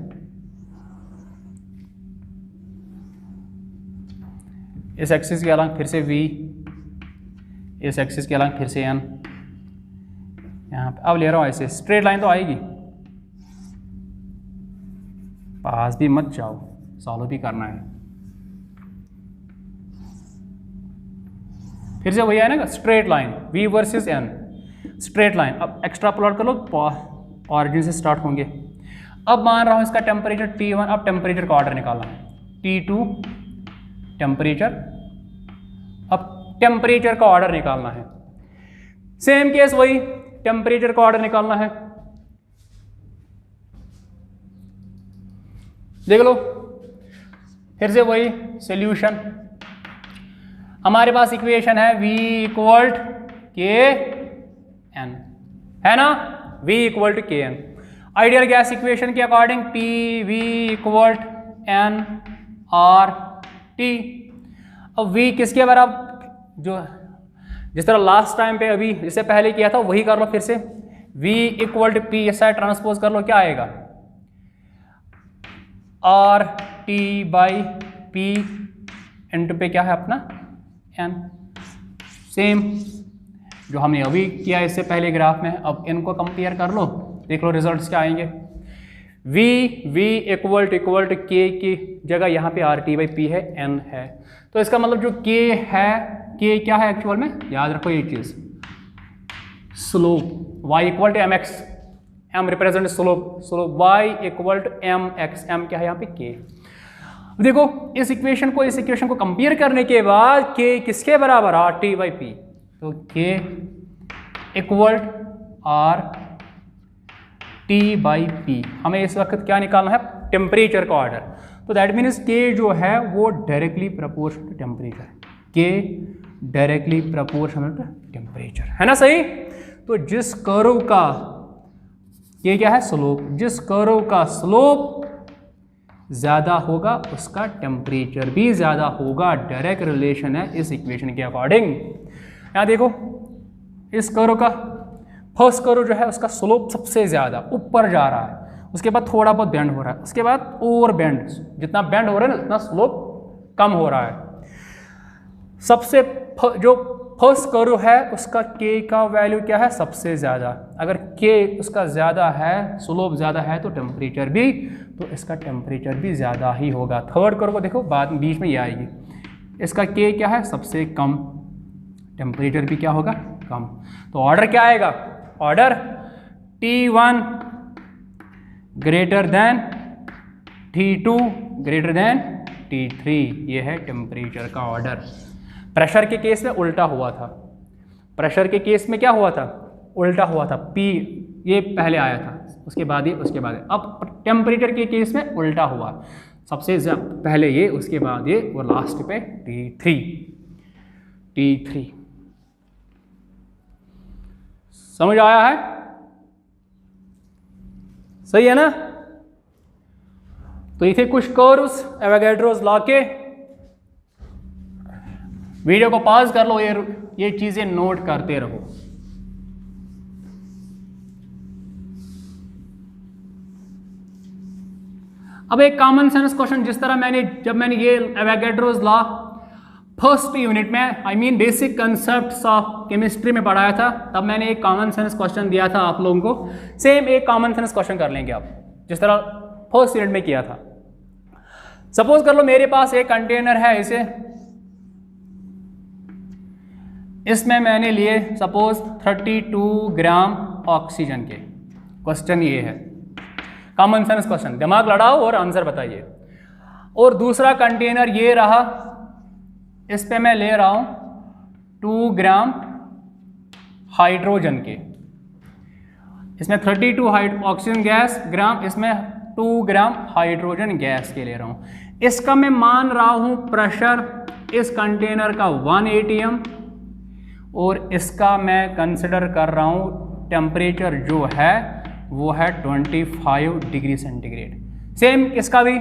इस एक्सिस के अलग फिर से V, इस एक्सिस के अलग फिर से N, यहाँ पे अब ले रहा हूँ ऐसे, स्ट्रेट लाइन तो आएगी, पास भी मत जाओ, सॉल्व भी करना है। फिर से वही है ना, straight line V versus N, straight line. अब एक्स्ट्रा प्लॉट कर लो, ऑरिजिन से स्टार्ट होंगे। अब मान रहा हूँ इसका टेम्परेचर T1, अब टेम्परेचर का ऑर्डर निकालना है, T2 टेम्परेचर, अब टेम्परेचर का ऑर्डर निकालना है। सेम केस वही, टेम्परेचर का ऑर्डर निकालना है। देख लो फिर से वही सॉल्यूशन, हमारे पास इक्वेशन है V इक्वल KN, है ना, V equal to KN। Ideal gas equation के अकॉर्डिंग PV इक्वल nRT। अब V किसके बराबर, जो जिस तरह लास्ट टाइम पे अभी जिससे पहले किया था वही कर लो फिर से। V इक्वल टू P, ऐसा ट्रांसपोज कर लो, क्या आएगा, RT/P इंटू पे क्या है अपना N। सेम जो हमने अभी किया इससे पहले ग्राफ में। अब इनको कंपेयर कर लो, देख लो रिजल्ट्स क्या आएंगे। v इक्वल टू k की जगह यहाँ पे RT/P है, n है, तो इसका मतलब जो k है, k क्या है एक्चुअल में, याद रखो ये चीज, slope y equal to mx, m represent slope y equal to mx, m क्या है यहाँ पे k। देखो इस इक्वेशन को कंपेयर करने के बाद k किसके बराबर, RT/P, तो k इक्वल RT/P। हमें इस वक्त क्या निकालना है, टेम्परेचर का ऑर्डर। तो दैट मीन्स k जो है वो directly proportional to temperature, k directly proportional to temperature, है ना सही। तो जिस कर्व का ये क्या है, स्लोप, जिस कर्व का स्लोप ज्यादा होगा उसका टेम्परेचर भी ज्यादा होगा, डायरेक्ट रिलेशन है इस इक्वेशन के अकॉर्डिंग। यहाँ देखो इस कर्व का फर्स्ट कर्व जो है उसका स्लोप सबसे ज्यादा ऊपर जा रहा है, उसके बाद थोड़ा बहुत बेंड हो रहा है, उसके बाद और बेंड, जितना बेंड हो रहा है ना उतना स्लोप कम हो रहा है। सबसे जो फर्स्ट कर्व है उसका k का वैल्यू क्या है, सबसे ज़्यादा। अगर k उसका ज़्यादा है, स्लोप ज़्यादा है, तो टेम्परेचर भी, तो इसका टेम्परेचर भी ज़्यादा ही होगा। थर्ड कर्व को देखो, बाद बीच में ये आएगी, इसका k क्या है, सबसे कम, टेम्परेचर भी क्या होगा, कम। तो ऑर्डर क्या आएगा, order T1 greater than T2 greater than T3, ये है टेम्परेचर का ऑर्डर। प्रेशर के केस में उल्टा हुआ था, प्रेशर के केस में क्या हुआ था, उल्टा हुआ था, P ये पहले आया था, उसके बाद ये, उसके बाद ये। अब टेम्परेचर के केस में उल्टा हुआ, सबसे पहले ये, उसके बाद ये, और लास्ट पे T3। समझ आया है, सही है ना। तो ये थे कुछ कर्व्स एवोगैड्रोस लॉ के। वीडियो को पॉज कर लो, ये चीजें नोट करते रहो। अब एक कॉमन सेंस क्वेश्चन, जिस तरह जब मैंने ये एवोगैड्रोस लॉ फर्स्ट यूनिट में बेसिक कंसेप्ट्स ऑफ केमिस्ट्री में पढ़ाया था, तब मैंने एक कॉमन सेंस क्वेश्चन दिया था आप लोगों को। सेम एक कॉमन सेंस क्वेश्चन कर लेंगे आप, जिस तरह फर्स्ट यूनिट में किया था। सपोज कर लो मेरे पास एक कंटेनर है, इसमें मैंने लिए सपोज 32 ग्राम ऑक्सीजन के। क्वेश्चन ये है, कॉमन सेंस क्वेश्चन, दिमाग लड़ाओ और आंसर बताइए। और दूसरा कंटेनर ये रहा, इस पे मैं ले रहा हूं 2 ग्राम हाइड्रोजन के, इसमें 32 ऑक्सीजन गैस ग्राम, इसमें 2 ग्राम हाइड्रोजन गैस के ले रहा हूं। इसका मैं मान रहा हूं प्रेशर इस कंटेनर का 1 atm, और इसका मैं कंसिडर कर रहा हूं टेम्परेचर जो है वो है 25 डिग्री सेंटीग्रेड। सेम इसका भी,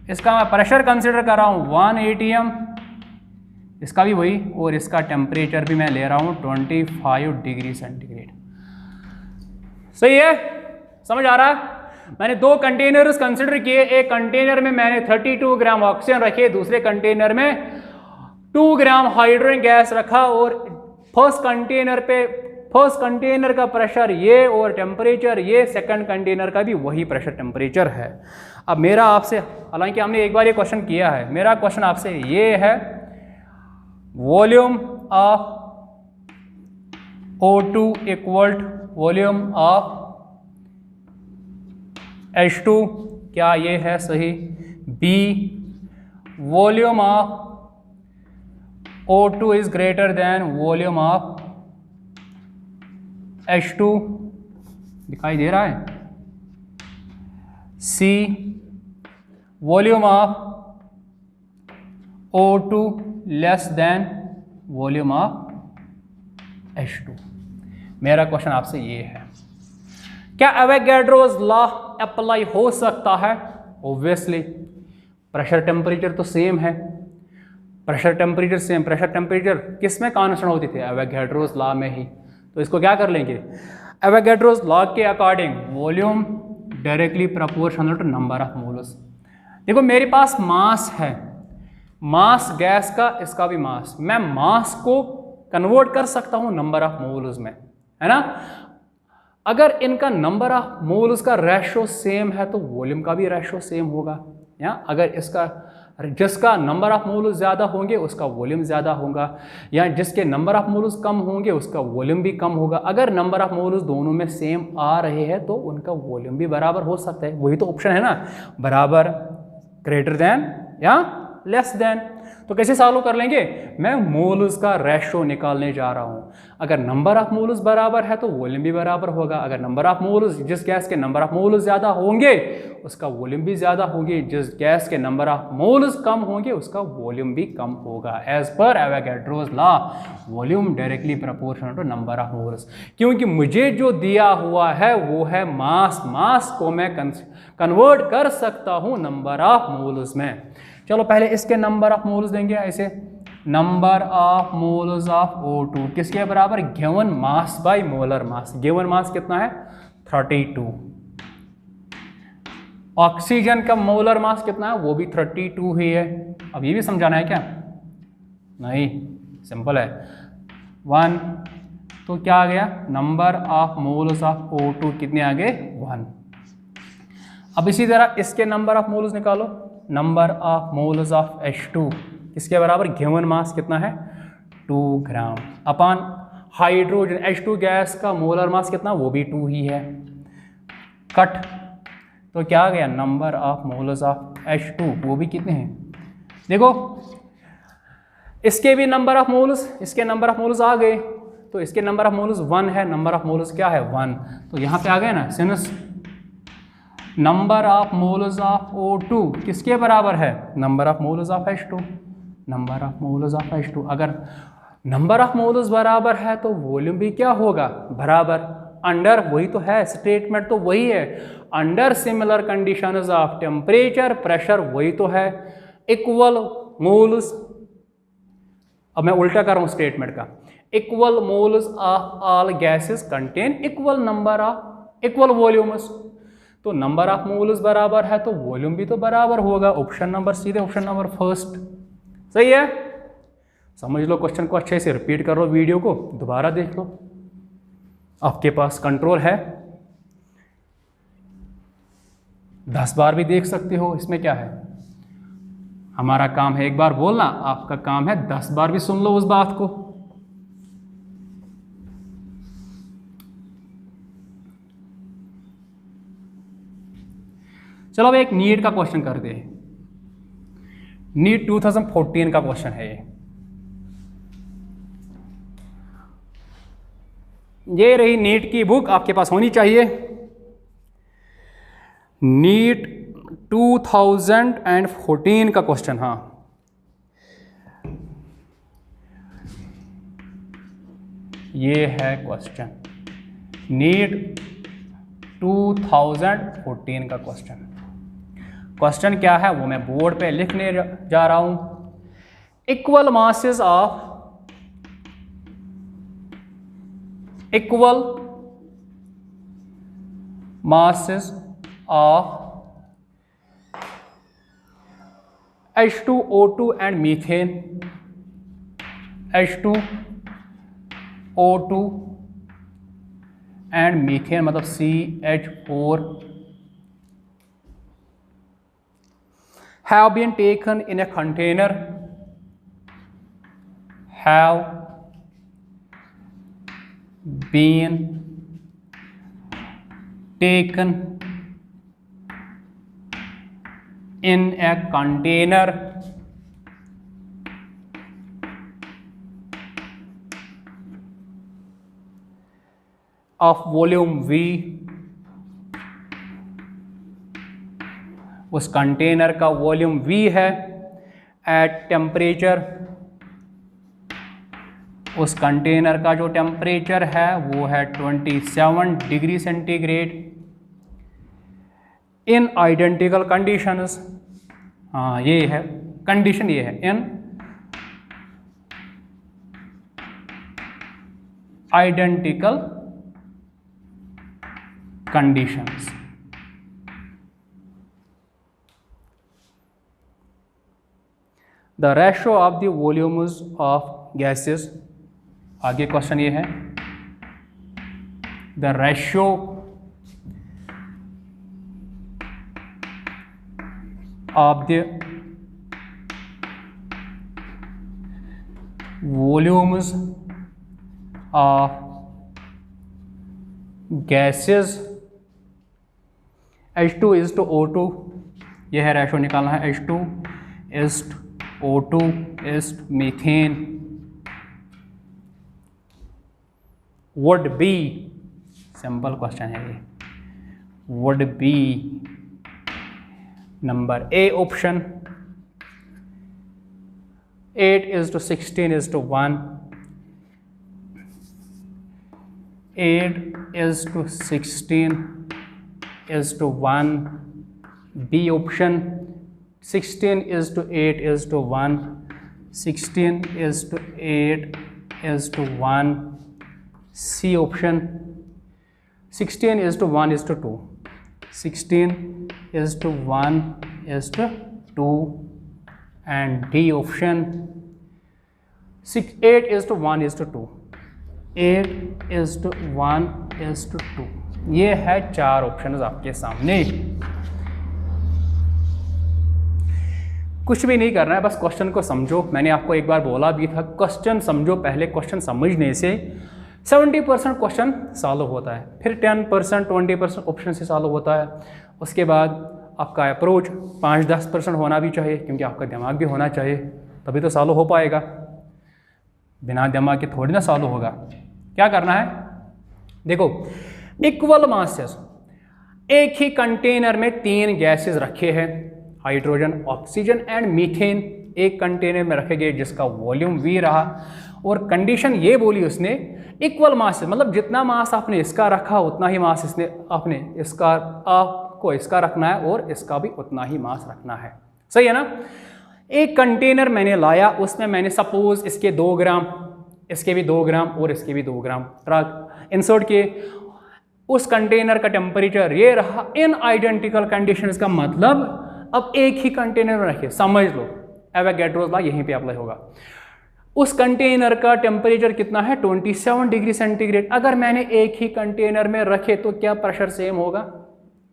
इसका मैं प्रेशर कंसिडर कर रहा हूं 1 atm, इसका भी वही, और इसका टेम्परेचर भी मैं ले रहा हूं 25 डिग्री सेंटीग्रेड। सही है, समझ आ रहा है। मैंने 2 कंटेनर्स कंसिडर किए, एक कंटेनर में मैंने 32 ग्राम ऑक्सीजन रखे, दूसरे कंटेनर में 2 ग्राम हाइड्रोजन गैस रखा, और फर्स्ट कंटेनर का प्रेशर ये और टेम्परेचर ये, सेकंड कंटेनर का भी वही प्रेशर टेम्परेचर है। अब मेरा आपसे, हालांकि हमने एक बार ये क्वेश्चन किया है, मेरा क्वेश्चन आपसे ये है, volume of O2 equal volume of H2, क्या ये है सही। B, volume of O2 is greater than volume of H2, दिखाई दे रहा है। C, volume of O2 less than volume of H2। मेरा क्वेश्चन आपसे ये है, क्या एवोगैड्रोस लॉ अप्लाई हो सकता है? ऑब्वियसली, प्रेशर टेम्परेचर तो सेम है, pressure temperature same, pressure temperature किस में कांस्टेंट होती थी, एवोगैड्रोस लॉ में ही। तो इसको क्या कर लेंगे, एवोगैड्रोस लॉ के according volume directly proportional to number of moles. देखो मेरे पास मास है, मास गैस का, इसका भी मास, मैं मास को कन्वर्ट कर सकता हूँ नंबर ऑफ मोल्स में, है ना। अगर इनका नंबर ऑफ मोल्स का रेशो सेम है तो वॉल्यूम का भी रेशो सेम होगा, या अगर इसका जिसका नंबर ऑफ मोल्स ज़्यादा होंगे उसका वॉल्यूम ज़्यादा होगा, या जिसके नंबर ऑफ मोल्स कम होंगे उसका वॉल्यूम भी कम होगा। अगर नंबर ऑफ मोल्स दोनों में सेम आ रहे हैं तो उनका वॉल्यूम भी बराबर हो सकता है। वही तो ऑप्शन है ना, बराबर, ग्रेटर देन या लेस देन। तो कैसे सॉल्व कर लेंगे, मैं मोल्स का रेशो निकालने जा रहा हूँ। अगर नंबर ऑफ मोल्स बराबर है तो वॉल्यूम भी बराबर होगा। अगर नंबर ऑफ मोल्स, जिस गैस के नंबर ऑफ मोल्स ज़्यादा होंगे उसका वॉल्यूम भी ज़्यादा होगी, जिस गैस के नंबर ऑफ मोल्स कम होंगे उसका वॉल्यूम भी कम होगा। As per Avogadro's law, volume directly proportional to number of moles. क्योंकि मुझे जो दिया हुआ है वो है मास, मास को मैं कन्वर्ट कर सकता हूँ नंबर ऑफ मोल्स में। चलो पहले इसके नंबर ऑफ मोल्स देंगे ऐसे, number of moles of O2 किसके बराबर, given mass by molar mass. Given mass कितना है 32। ऑक्सीजन का मोलर मास कितना है, वो भी 32 ही है। अब ये भी समझाना है क्या, नहीं, सिंपल है 1। तो क्या आ गया, number of moles of O2 कितने आ गए 1। अब इसी तरह इसके नंबर ऑफ मोल्स निकालो, number of moles of H2 किसके बराबर, गिवन मास कितना है 2 ग्राम अपॉन हाइड्रोजन H2 गैस का मोलर मास कितना, वो भी 2 ही है। कट, तो क्या आ गया, number of moles of H2 वो भी कितने हैं, देखो इसके भी नंबर ऑफ मोल्स, इसके नंबर ऑफ मोल्स आ गए, तो इसके नंबर ऑफ मोल्स 1 है, नंबर ऑफ मोल्स क्या है 1, तो यहाँ पे आ गए ना, since number of moles of O2 किसके बराबर है, number of moles of H2, number of moles of H2। अगर नंबर ऑफ मोल्स बराबर है तो वॉल्यूम भी क्या होगा, बराबर। अंडर, वही तो है स्टेटमेंट, तो वही है, under similar conditions of temperature pressure, वही तो है, इक्वल मोल्स। अब मैं उल्टा कर रहा हूँ स्टेटमेंट का, equal moles of all gases contain equal number of equal volumes. तो नंबर ऑफ मोल्स बराबर है तो वॉल्यूम भी तो बराबर होगा। ऑप्शन नंबर, सीधे ऑप्शन नंबर फर्स्ट सही है। समझ लो क्वेश्चन को, अच्छे से रिपीट कर लो, वीडियो को दोबारा देख लो, आपके पास कंट्रोल है, 10 बार भी देख सकते हो, इसमें क्या है। हमारा काम है एक बार बोलना, आपका काम है 10 बार भी सुन लो उस बात को। चलो अब एक नीट का क्वेश्चन कर दे, नीट 2014 का क्वेश्चन है ये रही नीट की बुक, आपके पास होनी चाहिए। नीट 2014 का क्वेश्चन, हाँ ये है क्वेश्चन, नीट 2014 का क्वेश्चन। क्वेश्चन क्या है वो मैं बोर्ड पे लिखने जा रहा हूं। Equal masses of H2O2 and methane, H2O2 and methane मतलब CH4 have been taken in a container, have been taken in a container of volume V, उस कंटेनर का वॉल्यूम V है, एट टेम्परेचर, उस कंटेनर का जो टेम्परेचर है वो है 27 degree centigrade, in identical conditions, हाँ ये है कंडीशन, ये है in identical conditions. The ratio of the volumes of gases आगे क्वेश्चन ये है, the ratio of the volumes of gases H2 is to O2, यह है रेशो निकालना है, H2 is to O2 is to methane would be, simple question है ये, would be number A option 8 is to 16 is to 1, 8 is to 16 is to 1, B option 16 is to 8 is to 1, 16 is to 8 is to 1, C option 16 is to 1 is to 2, 16 is to 1 is to 2, and D option 8 is to 1 is to 2, 8 is to 1 is to 2। ये है 4 ऑप्शंस आपके सामने। कुछ भी नहीं करना है, बस क्वेश्चन को समझो। मैंने आपको एक बार बोला भी था, क्वेश्चन समझो पहले। क्वेश्चन समझने से 70% क्वेश्चन सॉल्व होता है, फिर 10% 20% ऑप्शन से सॉल्व होता है। उसके बाद आपका अप्रोच 5-10% होना भी चाहिए, क्योंकि आपका दिमाग भी होना चाहिए, तभी तो सॉल्व हो पाएगा। बिना दिमाग के थोड़ी ना सॉल्व होगा। क्या करना है, देखो, इक्वल मासेस, एक ही कंटेनर में 3 गैसेस रखे हैं, हाइड्रोजन, ऑक्सीजन एंड मीथेन, एक कंटेनर में रखे गए जिसका वॉल्यूम V रहा, और कंडीशन ये बोली उसने इक्वल मासेस, मतलब जितना मास आपने इसका रखा उतना ही मास इसने आपने इसका आपको इसका रखना है, और इसका भी उतना ही मास रखना है। सही है ना। एक कंटेनर मैंने लाया, उसमें मैंने सपोज इसके 2 ग्राम, इसके भी 2 ग्राम और इसके भी 2 ग्राम इंसर्ट किए। उस कंटेनर का टेम्परेचर ये रहा इन आइडेंटिकल कंडीशंस का मतलब अब एक ही कंटेनर में रखिए, समझ लो एवोगैड्रोस लॉ यहीं पे अप्लाई होगा। उस कंटेनर का टेम्परेचर कितना है 27 डिग्री सेंटीग्रेड। अगर मैंने एक ही कंटेनर में रखे तो क्या प्रेशर सेम होगा?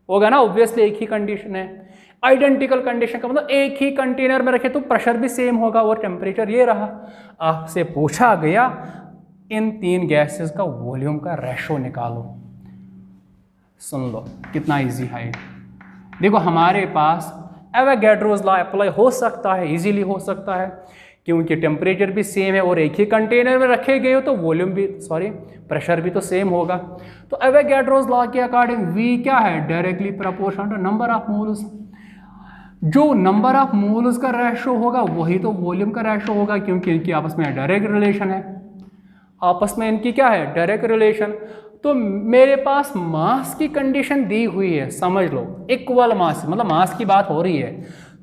होगा ना, ऑब्वियसली एक ही कंडीशन है। आइडेंटिकल कंडीशन का मतलब एक ही कंटेनर में रखे तो प्रेशर भी सेम होगा और टेम्परेचर ये रहा। आपसे पूछा गया इन 3 गैसेस का वॉल्यूम का रेशो निकालो। सुन लो कितना इजी है। देखो हमारे पास एवोगैड्रोस लॉ अप्लाई हो सकता है, इजीली हो सकता है, क्योंकि टेम्परेचर भी सेम है और एक ही कंटेनर में रखे गए हो तो वॉल्यूम भी प्रेशर भी तो सेम होगा। तो एवोगैड्रोस लॉ के अकॉर्डिंग V क्या है, directly proportional to number of moles. जो नंबर ऑफ मोल्स का रेशो होगा वही तो वॉल्यूम का रेशो होगा, क्योंकि इनकी आपस में डायरेक्ट रिलेशन है, आपस में इनकी क्या है, डायरेक्ट रिलेशन। तो मेरे पास मास की कंडीशन दी हुई है, समझ लो इक्वल मास, मतलब मास की बात हो रही है,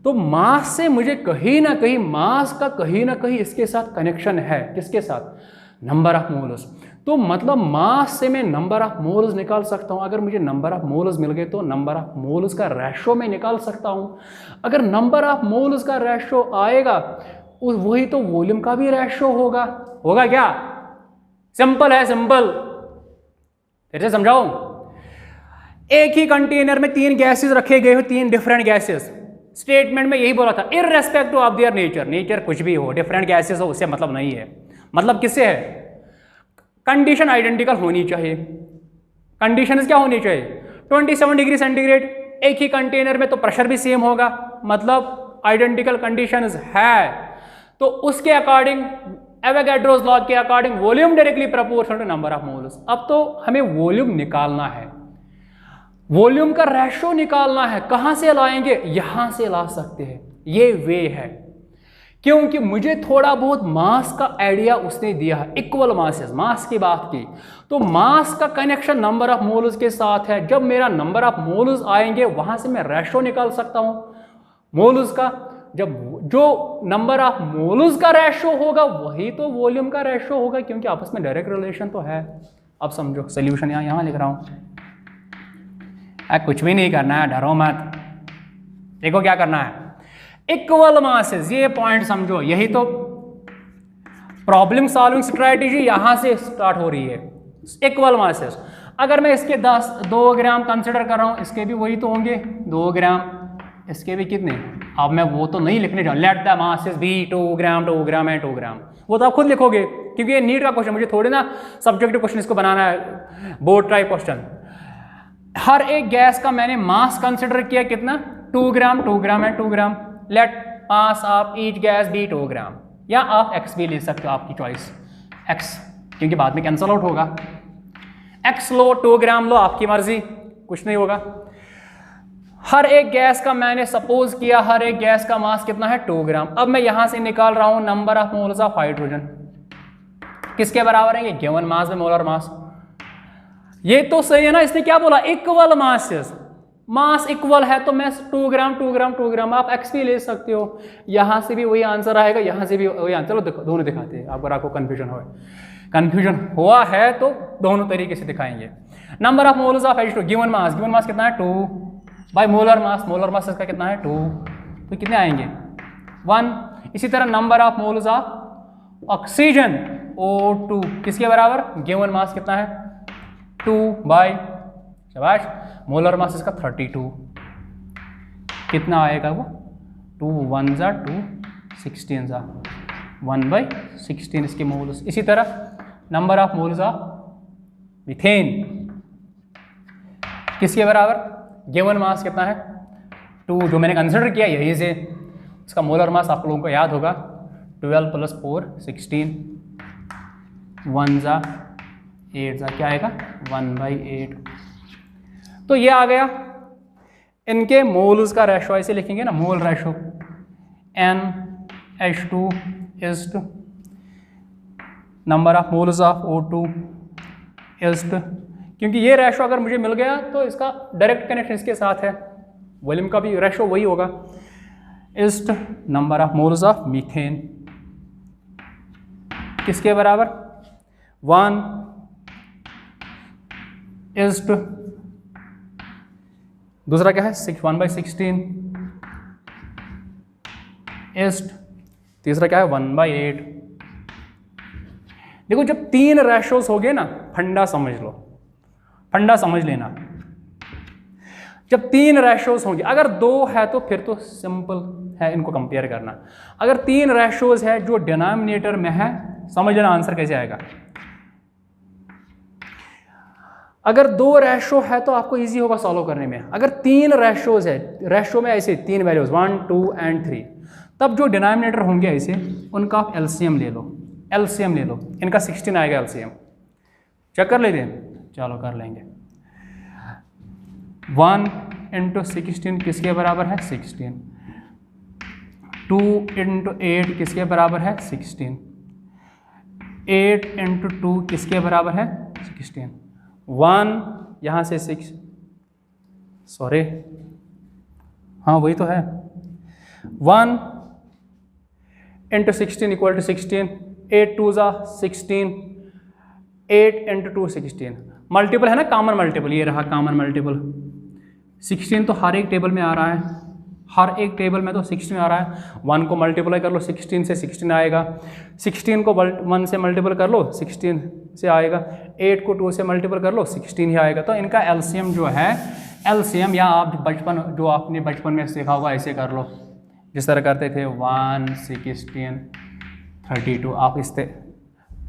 तो मास से मुझे कहीं ना कहीं मास का कहीं ना कहीं इसके साथ कनेक्शन है। किसके साथ? Number of moles. तो मतलब मास से मैं नंबर ऑफ मोल्स निकाल सकता हूं। अगर मुझे नंबर ऑफ मोल्स मिल गए तो नंबर ऑफ मोल्स का रेशो में निकाल सकता हूं। अगर नंबर ऑफ मोल्स का रेशो आएगा वही तो वॉल्यूम का भी रेशो होगा। होगा क्या? सिंपल है, सिंपल। फिर से समझाऊं, एक ही कंटेनर में 3 गैसेस रखे गए हो, 3 डिफरेंट गैसेस। स्टेटमेंट में यही बोला था, irrespective of their nature, nature कुछ भी हो, डिफरेंट गैसेस हो, उससे मतलब नहीं है। मतलब किससे है? कंडीशन आइडेंटिकल होनी चाहिए। कंडीशंस क्या होनी चाहिए? 27 डिग्री सेंटीग्रेड, एक ही कंटेनर में तो प्रेशर भी सेम होगा, मतलब आइडेंटिकल कंडीशंस है। तो उसके अकॉर्डिंग एवोगैड्रोस लॉ के according volume directly proportional to number of moles. अब तो हमें वॉल्यूम निकालना है, वॉल्यूम का रेशो निकालना है। कहां से लाएंगे? यहां से ला सकते हैं, ये वे है। क्योंकि मुझे थोड़ा बहुत मास का आइडिया उसने दिया है, इक्वल मासेस, मास की बात की, तो मास का कनेक्शन नंबर ऑफ मोल्स के साथ है। जब मेरा नंबर ऑफ मोल्स आएंगे वहां से मैं रेशो निकाल सकता हूं मोल्स का। जब जो नंबर ऑफ मोल्स का रेशो होगा वही तो वॉल्यूम का रेशो होगा, क्योंकि आपस में डायरेक्ट रिलेशन तो है। अब समझो, सोल्यूशन यहां लिख रहा हूं। कुछ भी नहीं करना है, डरो मत। देखो क्या करना है, इक्वल मासेस, ये पॉइंट समझो, यही तो प्रॉब्लम सॉल्विंग स्ट्रैटेजी यहां से स्टार्ट हो रही है, इक्वल मासेस। अगर मैं इसके 2 ग्राम कंसिडर कर रहा हूं, इसके भी वही तो होंगे 2 ग्राम, इसके भी कितने। अब मैं वो तो नहीं लिखने जाऊँ, let the masses be 2 gram 2 gram and 2 gram, वो तो आप खुद लिखोगे क्योंकि ये नीट का क्वेश्चन, मुझे थोड़े ना सब्जेक्टिव क्वेश्चन इसको बनाना है, बोर्ड टाइप क्वेश्चन। हर एक गैस का मैंने मास कंसिडर किया कितना, 2 gram 2 gram and 2 gram. Let mass of each gas be 2 gram, या आप x भी ले सकते हो, आपकी चॉइस x, क्योंकि बाद में कैंसल आउट होगा। x लो 2 ग्राम लो, आपकी मर्जी, कुछ नहीं होगा। हर एक गैस का मैंने सपोज किया हर एक गैस का मास कितना है 2 ग्राम। अब मैं यहां से निकाल रहा हूं number of moles of hydrogen, किसके बराबर है ये, गिवन मास में मोलर मास। ये तो सही है ना, इसने क्या बोला, इक्वल मासेस, मास इक्वल है तो मैं 2 ग्राम 2 ग्राम 2 ग्राम, आप x भी ले सकते हो, यहां से भी वही आंसर आएगा, यहां से भी वही आंसर। चलो दोनों दिखाते हैं, अगर आपको कंफ्यूजन हुआ है तो दोनों तरीके से दिखाएंगे। Number of moles of H2, given mass कितना है 2, बाय मोलर मास इसका कितना है 2, तो कितने आएंगे 1। इसी तरह number of moles of oxygen O2 किसके बराबर, गिवन मास कितना है 2 बाय, शाबाश, मोलर मास इसका 32, कितना आएगा वो 2 1 जा 2 16 जा 1/16 इसके मोल्स। इसी तरह number of moles of methane किसके बराबर, गिवन मास कितना है 2, जो मैंने कंसिडर किया यही से, इसका मोलर मास आप लोगों को याद होगा 12 + 4 16, 1 जा 8 जा क्या आएगा 1/8। तो ये आ गया, इनके मोल्स का रेशो ऐसे लिखेंगे ना, mole ratio NH2 is to number of moles of O2 is to, क्योंकि ये रेशो अगर मुझे मिल गया तो इसका डायरेक्ट कनेक्शन इसके साथ है, वॉल्यूम का भी रेशो वही होगा, is to number of moles of methane किसके बराबर 1 is to, दूसरा क्या है 1/16 is to, तीसरा क्या है 1/8। देखो जब 3 रेशोस हो गए ना, फंडा समझ लो, फंडा समझ लेना, जब 3 रेशोस होंगे, अगर 2 है तो फिर तो सिंपल है इनको कंपेयर करना। अगर 3 रेशोस है जो डिनोमिनेटर में है, समझ लेना आंसर कैसे आएगा। अगर 2 रेशो है तो आपको इजी होगा सॉल्व करने में। अगर 3 रेशोज है, रेशो में ऐसे 3 वैल्यूज 1 2 एंड 3, तब जो डिनोमिनेटर होंगे ऐसे उनका आप एलसीएम ले लो, एलसीएम ले लो, इनका 16 आएगा एलसीएम। चेक कर लेते हैं, चलो कर लेंगे। 1 × 16 किसके बराबर है 16, 2 × 8 किसके बराबर है 16, 8 × 2 किसके बराबर है 16, 1 यहाँ से 6, सॉरी हाँ वही तो है, 1 × 16 = 16, 8 2 जा 16, 8 × 2 16, मल्टीपल है ना, कॉमन मल्टीपल, ये रहा कॉमन मल्टीपल। 16 तो हर एक टेबल में आ रहा है, हर एक टेबल में तो 16 आ रहा है। 1 को मल्टीप्लाई कर लो 16 से 16 आएगा, 16 को 1 से मल्टीपल कर लो 16 से आएगा, 8 को 2 से मल्टीपल कर लो 16 ही आएगा। तो इनका एलसीएम जो है, एलसीएम या आप बचपन जो आपने बचपन में सीखा होगा ऐसे कर लो, जिस तरह करते थे 1 16 32, आप इस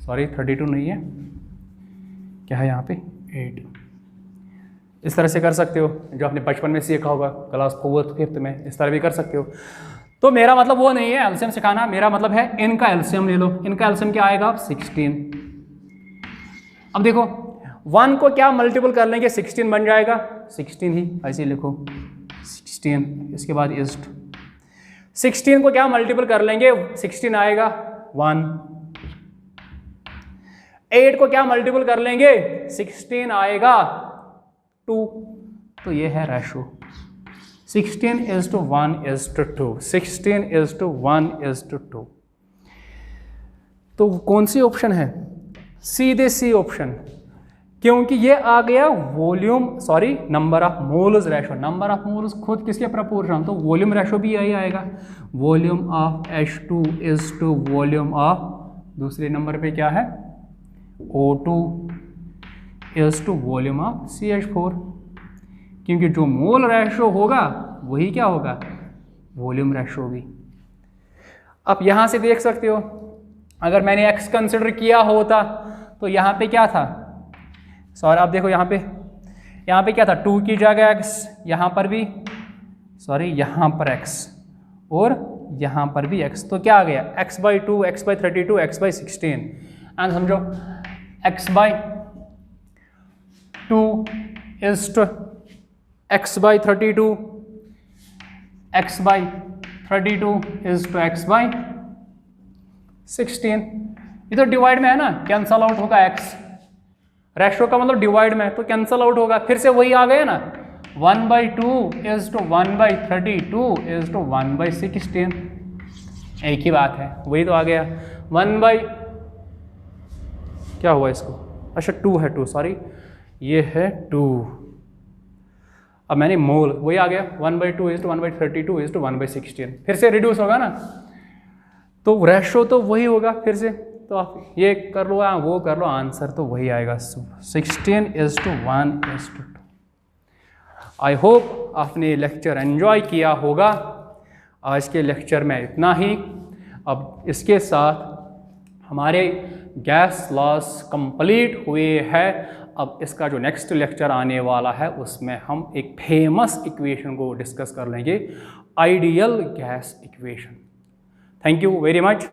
सॉरी 32 नहीं है, क्या है यहाँ पे 8, इस तरह से कर सकते हो, जो आपने बचपन में सीखा होगा क्लास 4th 5th में, इस तरह भी कर सकते हो। तो मेरा मतलब वो नहीं है एलसीएम सिखाना, मेरा मतलब है इनका एलसीएम ले लो। इनका एलसीएम क्या आएगा 16। अब देखो 1 को क्या मल्टीपल कर लेंगे 16 बन जाएगा 16 ही, ऐसे लिखो 16, इसके बाद इस्ट 16 को क्या मल्टीपल कर लेंगे 16 आएगा 1, 8 को क्या मल्टीपल कर लेंगे 16 आएगा 2। तो ये है रेशो 16:1:2, 16:1:2। तो कौन सी ऑप्शन है, सीधे सी ऑप्शन, क्योंकि ये आ गया volume, sorry number of moles ratio. Number of moles खुद किसके प्रपोर्शनल, तो वॉल्यूम रेशो भी यही आएगा, volume of H2 is to volume of दूसरे नंबर पे क्या है, O2 is to volume of CH4, क्योंकि जो मोल रेशो होगा वही क्या होगा, वॉल्यूम रेशो होगी। अब यहाँ से देख सकते हो, अगर मैंने x कंसिडर किया होता तो यहाँ पे क्या था, सॉरी आप देखो यहाँ पे क्या था, 2 की जगह x, यहाँ पर भी सॉरी यहाँ पर x और यहाँ पर भी x, तो क्या आ गया x/2, x/32, x/16। एंड समझो x/2 is to x/32, x/32 is to x/16। ये तो डिवाइड में है ना, कैंसल आउट होगा x, रेशो का मतलब डिवाइड में, तो कैंसल आउट होगा, फिर से वही आ गया ना, 1/2 इज टू 1/32 इज टू 1/16, एक ही बात है, वही तो आ गया। क्या हुआ इसको, अच्छा 2 है, 2 सॉरी ये है 2, अब मैंने मोल वही आ गया, 1/2 इज टू 1/32 इज टू 1/16, फिर से रिड्यूस होगा ना, तो रेशो तो वही होगा फिर से, तो आप ये कर लो वो कर लो, आंसर तो वही आएगा, 16:1:2। आई होप आपने लेक्चर एंजॉय किया होगा। आज के लेक्चर में इतना ही। अब इसके साथ हमारे गैस लॉस कंप्लीट हुए हैं। अब इसका जो नेक्स्ट लेक्चर आने वाला है उसमें हम एक फेमस इक्वेशन को डिस्कस कर लेंगे, ideal gas equation. Thank you very much.